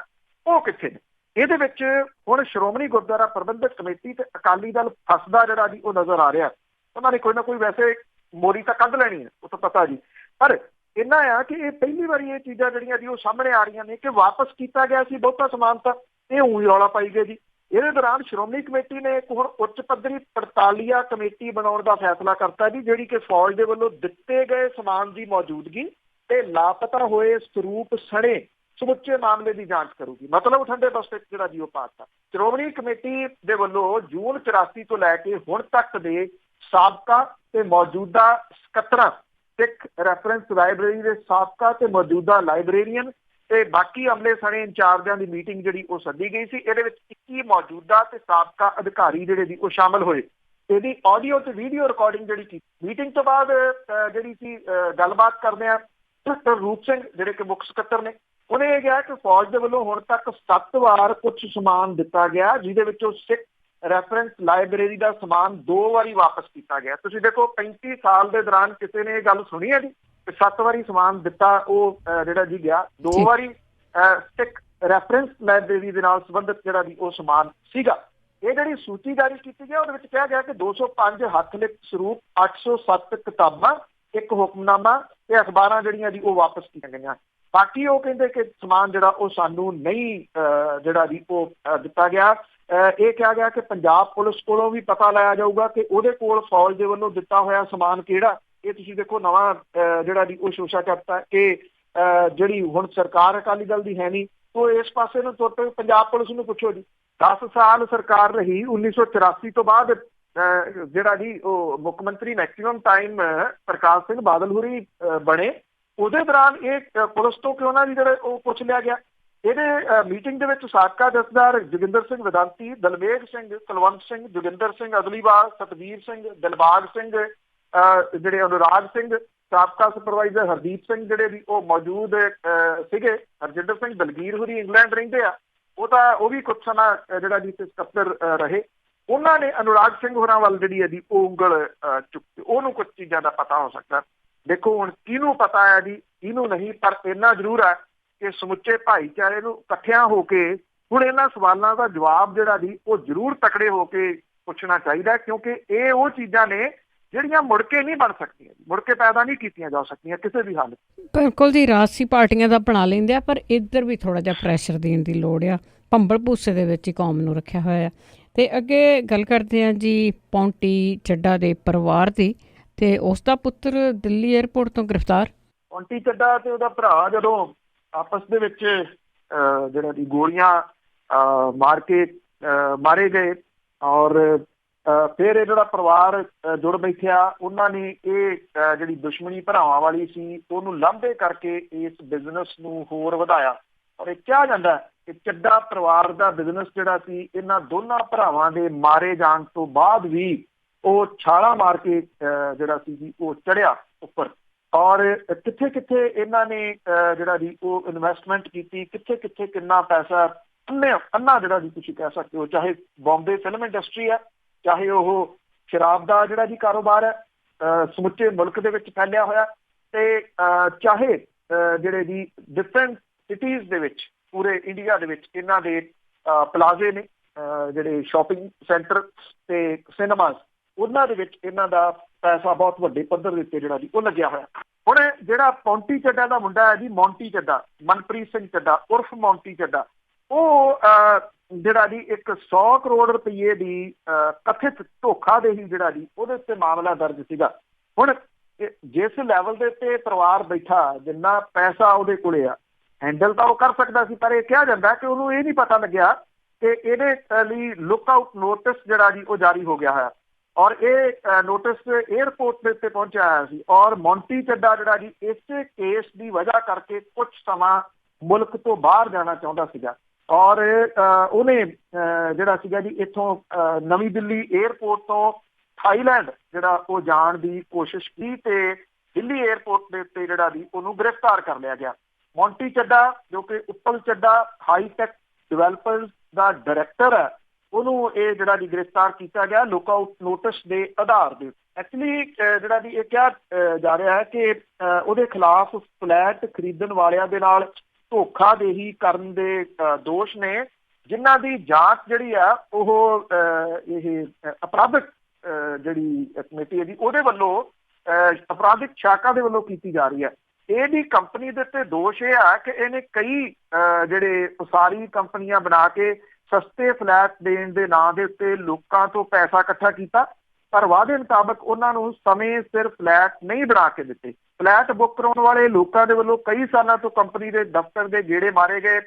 ਉਹ ਕਿੱਥੇ ਨੇ। ਇਹਦੇ ਵਿੱਚ ਹੁਣ ਸ਼੍ਰੋਮਣੀ ਗੁਰਦੁਆਰਾ ਪ੍ਰਬੰਧਕ ਕਮੇਟੀ ਤੇ ਅਕਾਲੀ ਦਲ ਫਸਦਾ ਜਿਹੜਾ ਜੀ ਉਹ ਨਜ਼ਰ ਆ ਰਿਹਾ। ਉਹਨਾਂ ਨੇ ਕੋਈ ਨਾ ਕੋਈ ਵੈਸੇ ਮੋਰੀ ਤਾਂ ਕੱਢ ਲੈਣੀ ਹੈ, ਉਹ ਤਾਂ ਪਤਾ ਜੀ। ਪਰ ਇੰਨਾ ਆ ਕਿ ਇਹ ਪਹਿਲੀ ਵਾਰੀ ਇਹ ਚੀਜ਼ਾਂ ਜਿਹੜੀਆਂ ਜੀ ਉਹ ਸਾਹਮਣੇ ਆ ਰਹੀਆਂ ਨੇ ਕਿ ਵਾਪਸ ਕੀਤਾ ਗਿਆ ਸੀ ਬਹੁਤਾ ਸਮਾਨ, ਤਾਂ ਇਹ ਊਂ ਹੀ ਰੌਲਾ ਪਾਈ ਗਏ ਜੀ। ਇਹਦੇ ਦੌਰਾਨ ਸ਼੍ਰੋਮਣੀ ਕਮੇਟੀ ਨੇ ਇੱਕ ਹੁਣ ਉੱਚ ਪੱਧਰੀ ਪੜਤਾਲੀਆ ਕਮੇਟੀ ਬਣਾਉਣ ਦਾ ਫੈਸਲਾ ਕਰਤਾ ਜੀ, ਜਿਹੜੀ ਕਿ ਫੌਜ ਦੇ ਵੱਲੋਂ ਦਿੱਤੇ ਗਏ ਸਮਾਨ ਦੀ ਮੌਜੂਦਗੀ ਤੇ ਲਾਪਤਾ ਹੋਏ ਸਰੂਪ ਸਣੇ ਸਮੁੱਚੇ ਮਾਮਲੇ ਦੀ ਜਾਂਚ ਕਰੂਗੀ। ਮਤਲਬ ਠੰਡੇ ਬਸਤੇ ਜਿਹੜਾ ਜੀ ਉਹ ਪਾਤਾ। ਸ਼੍ਰੋਮਣੀ ਕਮੇਟੀ ਦੇ ਵੱਲੋਂ ਜੂਨ 84 ਤੋਂ ਲੈ ਕੇ ਹੁਣ ਤੱਕ ਦੇ ਸਾਬਕਾ ਤੇ ਮੌਜੂਦਾ ਸਕੱਤਰਾਂ, ਸਿੱਖ ਰੈਫਰੈਂਸ ਲਾਇਬ੍ਰੇਰੀ ਦੇ ਸਾਬਕਾ ਤੇ ਮੌਜੂਦਾ ਲਾਇਬ੍ਰੇਰੀਅਨ ਤੇ ਬਾਕੀ ਅਮਲੇ ਸਣੇ ਇੰਚਾਰਜਾਂ ਦੀ ਮੀਟਿੰਗ ਜਿਹੜੀ ਉਹ ਸੱਦੀ ਗਈ ਸੀ। ਇਹਦੇ ਵਿੱਚ 21 ਮੌਜੂਦਾ ਤੇ ਸਾਬਕਾ ਅਧਿਕਾਰੀ ਜਿਹੜੇ ਸੀ ਉਹ ਸ਼ਾਮਲ ਹੋਏ। ਇਹਦੀ ਆਡੀਓ ਤੇ ਵੀਡੀਓ ਰਿਕਾਰਡਿੰਗ ਜਿਹੜੀ ਕੀਤੀ। ਮੀਟਿੰਗ ਤੋਂ ਬਾਅਦ ਜਿਹੜੀ ਸੀ ਗੱਲਬਾਤ ਕਰਦੇ ਆ, ਡਾਕਟਰ ਰੂਪ ਸਿੰਘ ਜਿਹੜੇ ਕਿ ਮੁੱਖ ਸਕੱਤਰ ਨੇ, ਉਹਨੇ ਇਹ ਕਿਹਾ ਕਿ ਫੌਜ ਦੇ ਵੱਲੋਂ ਹੁਣ ਤੱਕ 7 ਵਾਰ ਕੁਝ ਸਮਾਨ ਦਿੱਤਾ ਗਿਆ, ਜਿਹਦੇ ਵਿੱਚੋਂ ਸਿੱਖ ਰੈਫਰੈਂਸ ਲਾਇਬ੍ਰੇਰੀ ਦਾ ਸਮਾਨ 2 ਵਾਰੀ ਵਾਪਸ ਕੀਤਾ ਗਿਆ। ਤੁਸੀਂ ਦੇਖੋ 35 ਸਾਲ ਦੇ ਦੌਰਾਨ ਕਿਸੇ ਨੇ ਇਹ ਗੱਲ ਸੁਣੀ ਹੈ ਜੀ ਕਿ 7 ਵਾਰੀ ਸਮਾਨ ਦਿੱਤਾ ਉਹ ਜਿਹੜਾ ਜੀ ਗਿਆ। 2 ਵਾਰੀ ਸਿੱਖ ਰੈਫਰੈਂਸ ਲਾਇਬ੍ਰੇਰੀ ਦੇ ਨਾਲ ਸੰਬੰਧਿਤ ਜਿਹੜਾ ਵੀ ਉਹ ਸਮਾਨ ਸੀਗਾ। ਇਹ ਜਿਹੜੀ ਸੂਚੀ ਜਾਰੀ ਕੀਤੀ ਗਈ ਉਹਦੇ ਵਿੱਚ ਕਿਹਾ ਗਿਆ ਕਿ 205 ਹੱਥ ਲਿਖਤ ਸਰੂਪ, 807 ਕਿਤਾਬਾਂ, 1 ਹੁਕਮਨਾਮਾ ਤੇ ਅਖਬਾਰਾਂ ਜਿਹੜੀਆਂ ਜੀ ਉਹ ਵਾਪਸ ਕੀਤੀਆਂ ਗਈਆਂ। ਬਾਕੀ ਉਹ ਕਹਿੰਦੇ ਕਿ ਸਮਾਨ ਜਿਹੜਾ ਉਹ ਸਾਨੂੰ ਨਹੀਂ ਜਿਹੜਾ ਜੀ ਉਹ ਦਿੱਤਾ ਗਿਆ। ਇਹ ਕਿਹਾ ਗਿਆ ਕਿ ਪੰਜਾਬ ਪੁਲਿਸ ਕੋਲੋਂ ਵੀ ਪਤਾ ਲਾਇਆ ਜਾਊਗਾ ਕਿ ਉਹਦੇ ਕੋਲ ਫੌਜ ਦੇ ਵੱਲੋਂ ਦਿੱਤਾ ਹੋਇਆ ਸਮਾਨ ਕਿਹੜਾ। ਇਹ ਤੁਸੀਂ ਦੇਖੋ ਨਵਾਂ ਜਿਹੜਾ ਜੀ ਉਹ ਸ਼ੋਸ਼ਾ ਕਰਤਾ ਕਿ ਜਿਹੜੀ ਹੁਣ ਸਰਕਾਰ ਅਕਾਲੀ ਦਲ ਦੀ ਹੈ ਨਹੀਂ, ਉਹ ਇਸ ਪਾਸੇ ਨੂੰ ਤੁਰ ਪਏ। ਪੰਜਾਬ ਪੁਲਿਸ ਨੂੰ ਪੁੱਛੋ ਜੀ, 10 ਸਾਲ ਸਰਕਾਰ ਰਹੀ। 1984 ਤੋਂ ਬਾਅਦ ਜਿਹੜਾ ਜੀ ਉਹ ਮੁੱਖ ਮੰਤਰੀ ਮੈਕਸੀਮਮ ਟਾਈਮ ਪ੍ਰਕਾਸ਼ ਸਿੰਘ ਬਾਦਲ ਹੋਰੀ ਬਣੇ, ਉਹਦੇ ਦੌਰਾਨ ਇਹ ਪੁਲਿਸ ਤੋਂ ਕਿਉਂ ਨਾ ਜੀ ਜਿਹੜੇ ਉਹ ਪੁੱਛ ਲਿਆ ਗਿਆ। ਇਹਦੇ ਮੀਟਿੰਗ ਦੇ ਵਿੱਚ ਸਾਬਕਾ ਜਥੇਦਾਰ ਜੋਗਿੰਦਰ ਸਿੰਘ ਵਿਦਾਂਤੀ, ਦਲਵੇਗ ਸਿੰਘ, ਕੁਲਵੰਤ ਸਿੰਘ, ਜੋਗਿੰਦਰ ਸਿੰਘ ਅਦਲੀਵਾਲ, ਸਤਵੀਰ ਸਿੰਘ, ਦਿਲਬਾਗ ਸਿੰਘ, ਜਿਹੜੇ ਅਨੁਰਾਗ ਸਿੰਘ, ਸਾਬਕਾ ਸੁਪਰਵਾਈਜ਼ਰ ਹਰਦੀਪ ਸਿੰਘ ਜਿਹੜੇ ਵੀ ਉਹ ਮੌਜੂਦ ਸੀਗੇ। ਹਰਜਿੰਦਰ ਸਿੰਘ ਦਲਗੀਰ ਹੋਰੀ ਇੰਗਲੈਂਡ ਰਹਿੰਦੇ ਆ, ਉਹ ਵੀ ਕੁਝ ਸਮਾਂ ਜਿਹੜਾ ਜੀ ਸਕੱਤਰ ਰਹੇ। ਉਹਨਾਂ ਨੇ ਅਨੁਰਾਗ ਸਿੰਘ ਹੋਰਾਂ ਵੱਲ ਜਿਹੜੀ ਹੈ ਜੀ ਉਹ ਉਂਗਲ ਚੁੱਕੀ। ਉਹਨੂੰ ਕੁਝ ਚੀਜ਼ਾਂ ਦਾ ਪਤਾ ਹੋ ਸਕਦਾ। ਦੇਖੋ ਹੁਣ ਕਿਹਨੂੰ ਪਤਾ ਹੈ ਜੀ, ਕਿਹਨੂੰ ਨਹੀਂ, ਪਰ ਇੰਨਾ ਜ਼ਰੂਰ ਹੈ ਕਿ ਸਮੁੱਚੇ ਭਾਈਚਾਰੇ ਨੂੰ ਇਕੱਠਿਆਂ ਹੋ ਕੇ ਹੁਣ ਇਹਨਾਂ ਸਵਾਲਾਂ ਦਾ ਜਵਾਬ ਜਿਹੜਾ ਜੀ ਉਹ ਜ਼ਰੂਰ ਤਕੜੇ ਹੋ ਕੇ ਪੁੱਛਣਾ ਚਾਹੀਦਾ, ਕਿਉਂਕਿ ਇਹ ਉਹ ਚੀਜ਼ਾਂ ਨੇ ਜਿਹੜੀਆਂ ਮੁੜ ਕੇ ਨਹੀਂ ਬਣ ਸਕਦੀਆਂ, ਮੁੜ ਕੇ ਪੈਦਾ ਨਹੀਂ ਕੀਤੀਆਂ ਜਾ ਸਕਦੀਆਂ ਕਿਸੇ ਵੀ ਹਾਲਤ। ਬਿਲਕੁਲ ਜੀ, ਰਾਜਸੀ ਪਾਰਟੀਆਂ ਦਾ ਬਣਾ ਲੈਂਦੇ ਆ, ਪਰ ਇੱਧਰ ਵੀ ਥੋੜ੍ਹਾ ਜਿਹਾ ਪ੍ਰੈਸ਼ਰ ਦੇਣ ਦੀ ਲੋੜ ਆ। ਭੰਬਲ ਭੂਸੇ ਦੇ ਵਿੱਚ ਹੀ ਕੌਮ ਨੂੰ ਰੱਖਿਆ ਹੋਇਆ। ਤੇ ਅੱਗੇ ਗੱਲ ਕਰਦੇ ਹਾਂ ਜੀ ਪੌਂਟੀ ਚੱਡਾ ਦੇ ਪਰਿਵਾਰ ਦੀ, ਤੇ ਉਸ ਦਾ ਪੁੱਤਰ ਦਿੱਲੀ ਏਅਰਪੋਰਟ ਤੋਂ ਗ੍ਰਿਫਤਾਰ। ਪੌਂਟੀ ਚੱਡਾ ਤੇ ਉਹਦਾ ਭਰਾ ਜਦੋਂ ਆਪਸ ਦੇ ਵਿੱਚ ਜਿਹੜਾ ਦੀ ਗੋਲੀਆਂ ਮਾਰ ਕੇ ਮਾਰੇ ਗਏ, ਔਰ ਫਿਰ ਇਹ ਜਿਹੜਾ ਪਰਿਵਾਰ ਜੁੜ ਬੈਠਿਆ, ਉਹਨਾਂ ਨੇ ਇਹ ਜਿਹੜੀ ਦੁਸ਼ਮਣੀ ਭਰਾਵਾਂ ਵਾਲੀ ਸੀ ਉਹਨੂੰ ਲਾਂਭੇ ਕਰਕੇ ਇਸ ਬਿਜ਼ਨਸ ਨੂੰ ਹੋਰ ਵਧਾਇਆ। ਔਰ ਇਹ ਕਿਹਾ ਜਾਂਦਾ ਕਿ ਚੱਡਾ ਪਰਿਵਾਰ ਦਾ ਬਿਜ਼ਨਸ ਜਿਹੜਾ ਸੀ ਇਹਨਾਂ ਦੋਨਾਂ ਭਰਾਵਾਂ ਦੇ ਮਾਰੇ ਜਾਣ ਤੋਂ ਬਾਅਦ ਵੀ ਉਹ ਛਾਲਾਂ ਮਾਰ ਕੇ ਜਿਹੜਾ ਸੀ ਉਹ ਚੜਿਆ ਉੱਪਰ। ਔਰ ਕਿੱਥੇ ਕਿੱਥੇ ਇਹਨਾਂ ਨੇ ਜਿਹੜਾ ਜੀ ਉਹ ਇਨਵੈਸਟਮੈਂਟ ਕੀਤੀ, ਕਿੱਥੇ ਕਿੱਥੇ ਕਿੰਨਾ ਪੈਸਾ ਅੰਨਾ ਜਿਹੜਾ ਜੀ ਤੁਸੀਂ ਕਹਿ ਸਕਦੇ ਹੋ, ਚਾਹੇ ਬੰਬੇ ਫਿਲਮ ਇੰਡਸਟਰੀ ਹੈ, ਚਾਹੇ ਉਹ ਸ਼ਰਾਬ ਦਾ ਜਿਹੜਾ ਜੀ ਕਾਰੋਬਾਰ ਹੈ ਸਮੁੱਚੇ ਮੁਲਕ ਦੇ ਵਿੱਚ ਫੈਲਿਆ ਹੋਇਆ, ਤੇ ਚਾਹੇ ਜਿਹੜੇ ਜੀ ਡਿਫਰੈਂਟ ਸਿਟੀਜ਼ ਦੇ ਵਿੱਚ ਪੂਰੇ ਇੰਡੀਆ ਦੇ ਵਿੱਚ ਇਹਨਾਂ ਦੇ ਪਲਾਜ਼ੇ ਨੇ, ਜਿਹੜੇ ਸ਼ਾਪਿੰਗ ਸੈਂਟਰ ਤੇ ਸਿਨੇਮਾਸ, ਉਹਨਾਂ ਦੇ ਵਿੱਚ ਇਹਨਾਂ ਦਾ ਪੈਸਾ ਬਹੁਤ ਵੱਡੇ ਪੱਧਰ ਦੇ ਉੱਤੇ ਜਿਹੜਾ ਜੀ ਉਹ ਲੱਗਿਆ ਹੋਇਆ। ਹੁਣ ਜਿਹੜਾ ਪੌਂਟੀ ਚੱਡਾ ਦਾ ਮੁੰਡਾ ਹੈ ਜੀ, ਮੌਂਟੀ ਚੱਡਾ, ਮਨਪ੍ਰੀਤ ਸਿੰਘ ਚੱਡਾ ਉਰਫ ਮੌਂਟੀ ਚੱਡਾ, ਉਹ ਜਿਹੜਾ ਜੀ 100 ਕਰੋੜ ਰੁਪਈਏ ਦੀ ਕਥਿਤ ਧੋਖਾਦੇਹੀ ਜਿਹੜਾ ਜੀ ਉਹਦੇ ਉੱਤੇ ਮਾਮਲਾ ਦਰਜ ਸੀਗਾ। ਹੁਣ ਜਿਸ ਲੈਵਲ ਦੇ ਉੱਤੇ ਪਰਿਵਾਰ ਬੈਠਾ, ਜਿੰਨਾ ਪੈਸਾ ਉਹਦੇ ਕੋਲੇ ਆ, ਹੈਂਡਲ ਤਾਂ ਉਹ ਕਰ ਸਕਦਾ ਸੀ, ਪਰ ਇਹ ਕਿਹਾ ਜਾਂਦਾ ਕਿ ਉਹਨੂੰ ਇਹ ਨਹੀਂ ਪਤਾ ਲੱਗਿਆ ਕਿ ਇਹਦੇ ਲਈ ਲੁੱਕ ਆਊਟ ਨੋਟਿਸ ਜਿਹੜਾ ਜੀ ਉਹ ਜਾਰੀ ਹੋ ਗਿਆ ਹੈ, ਔਰ ਇਹ ਨੋਟਿਸ ਏਅਰਪੋਰਟ ਦੇ ਉੱਤੇ ਪਹੁੰਚਿਆ ਹੋਇਆ ਸੀ। ਔਰ ਮੌਂਟੀ ਚੱਡਾ ਜਿਹੜਾ ਜੀ ਇਸੇ ਕੇਸ ਦੀ ਵਜ੍ਹਾ ਕਰਕੇ ਕੁਝ ਸਮਾਂ ਮੁਲਕ ਤੋਂ ਬਾਹਰ ਜਾਣਾ ਚਾਹੁੰਦਾ ਸੀਗਾ, ਔਰ ਉਹਨੇ ਜਿਹੜਾ ਸੀਗਾ ਜੀ ਇੱਥੋਂ ਨਵੀਂ ਦਿੱਲੀ ਏਅਰਪੋਰਟ ਤੋਂ ਥਾਈਲੈਂਡ ਜਿਹੜਾ ਉਹ ਜਾਣ ਦੀ ਕੋਸ਼ਿਸ਼ ਕੀਤੀ, ਤੇ ਦਿੱਲੀ ਏਅਰਪੋਰਟ ਦੇ ਉੱਤੇ ਜਿਹੜਾ ਜੀ ਉਹਨੂੰ ਗ੍ਰਿਫਤਾਰ ਕਰ ਲਿਆ ਗਿਆ। ਮੌਂਟੀ ਚੱਡਾ ਜੋ ਕਿ ਉੱਪਲ ਚੱਡਾ ਹਾਈਟੈਕ ਡਿਵੈਲਪਰਸ ਦਾ ਡਾਇਰੈਕਟਰ ਹੈ, ਉਹਨੂੰ ਇਹ ਜਿਹੜਾ ਜੀ ਗ੍ਰਿਫਤਾਰ ਕੀਤਾ ਗਿਆ ਲੁੱਕ ਆਊਟ ਨੋਟਿਸ ਦੇ ਆਧਾਰ ਦੇ। ਐਕਚੁਅਲੀ ਜਿਹੜਾ ਜੀ ਇਹ ਕਿਹਾ ਜਾ ਰਿਹਾ ਹੈ ਕਿ ਉਹਦੇ ਖਿਲਾਫ ਫਲੈਟ ਖਰੀਦਣ ਵਾਲਿਆਂ ਦੇ ਨਾਲ ਧੋਖਾਦੇਹੀ ਕਰਨ ਦੇ ਦੋਸ਼ ਨੇ, ਜਿਨ੍ਹਾਂ ਦੀ ਜਾਂਚ ਜਿਹੜੀ ਆ ਉਹ ਇਹ ਅਪਰਾਧਿਕ ਜਿਹੜੀ ਕਮੇਟੀ ਹੈ ਜੀ ਉਹਦੇ ਵੱਲੋਂ ਅਪਰਾਧਿਕ ਸ਼ਾਖਾ ਦੇ ਵੱਲੋਂ ਕੀਤੀ ਜਾ ਰਹੀ ਹੈ। ਇਹਦੀ ਕੰਪਨੀ ਦੇ ਉੱਤੇ ਦੋਸ਼ ਇਹ ਆ ਕਿ ਇਹਨੇ ਕਈ ਜਿਹੜੇ ਉਸਾਰੀ ਕੰਪਨੀਆਂ ਬਣਾ ਕੇ ਸਸਤੇ ਫਲੈਟ ਦੇਣ ਦੇ ਨਾਂ ਦੇ ਉੱਤੇ ਲੋਕਾਂ ਤੋਂ ਪੈਸਾ ਇਕੱਠਾ ਕੀਤਾ, ਪਰ ਵਾਅਦੇ ਮੁਤਾਬਕ ਉਹਨਾਂ ਨੂੰ ਸਮੇਂ ਸਿਰ ਫਲੈਟ ਨਹੀਂ ਬਣਾ ਕੇ ਦਿੱਤੇ। ਫਲੈਟ ਬੁੱਕ ਕਰਾਉਣ ਵਾਲੇ ਲੋਕਾਂ ਦੇ ਵੱਲੋਂ ਕਈ ਸਾਲਾਂ ਤੋਂ ਕੰਪਨੀ ਦੇ ਦਫ਼ਤਰ ਦੇ ਗੇੜੇ ਮਾਰੇ ਗਏ,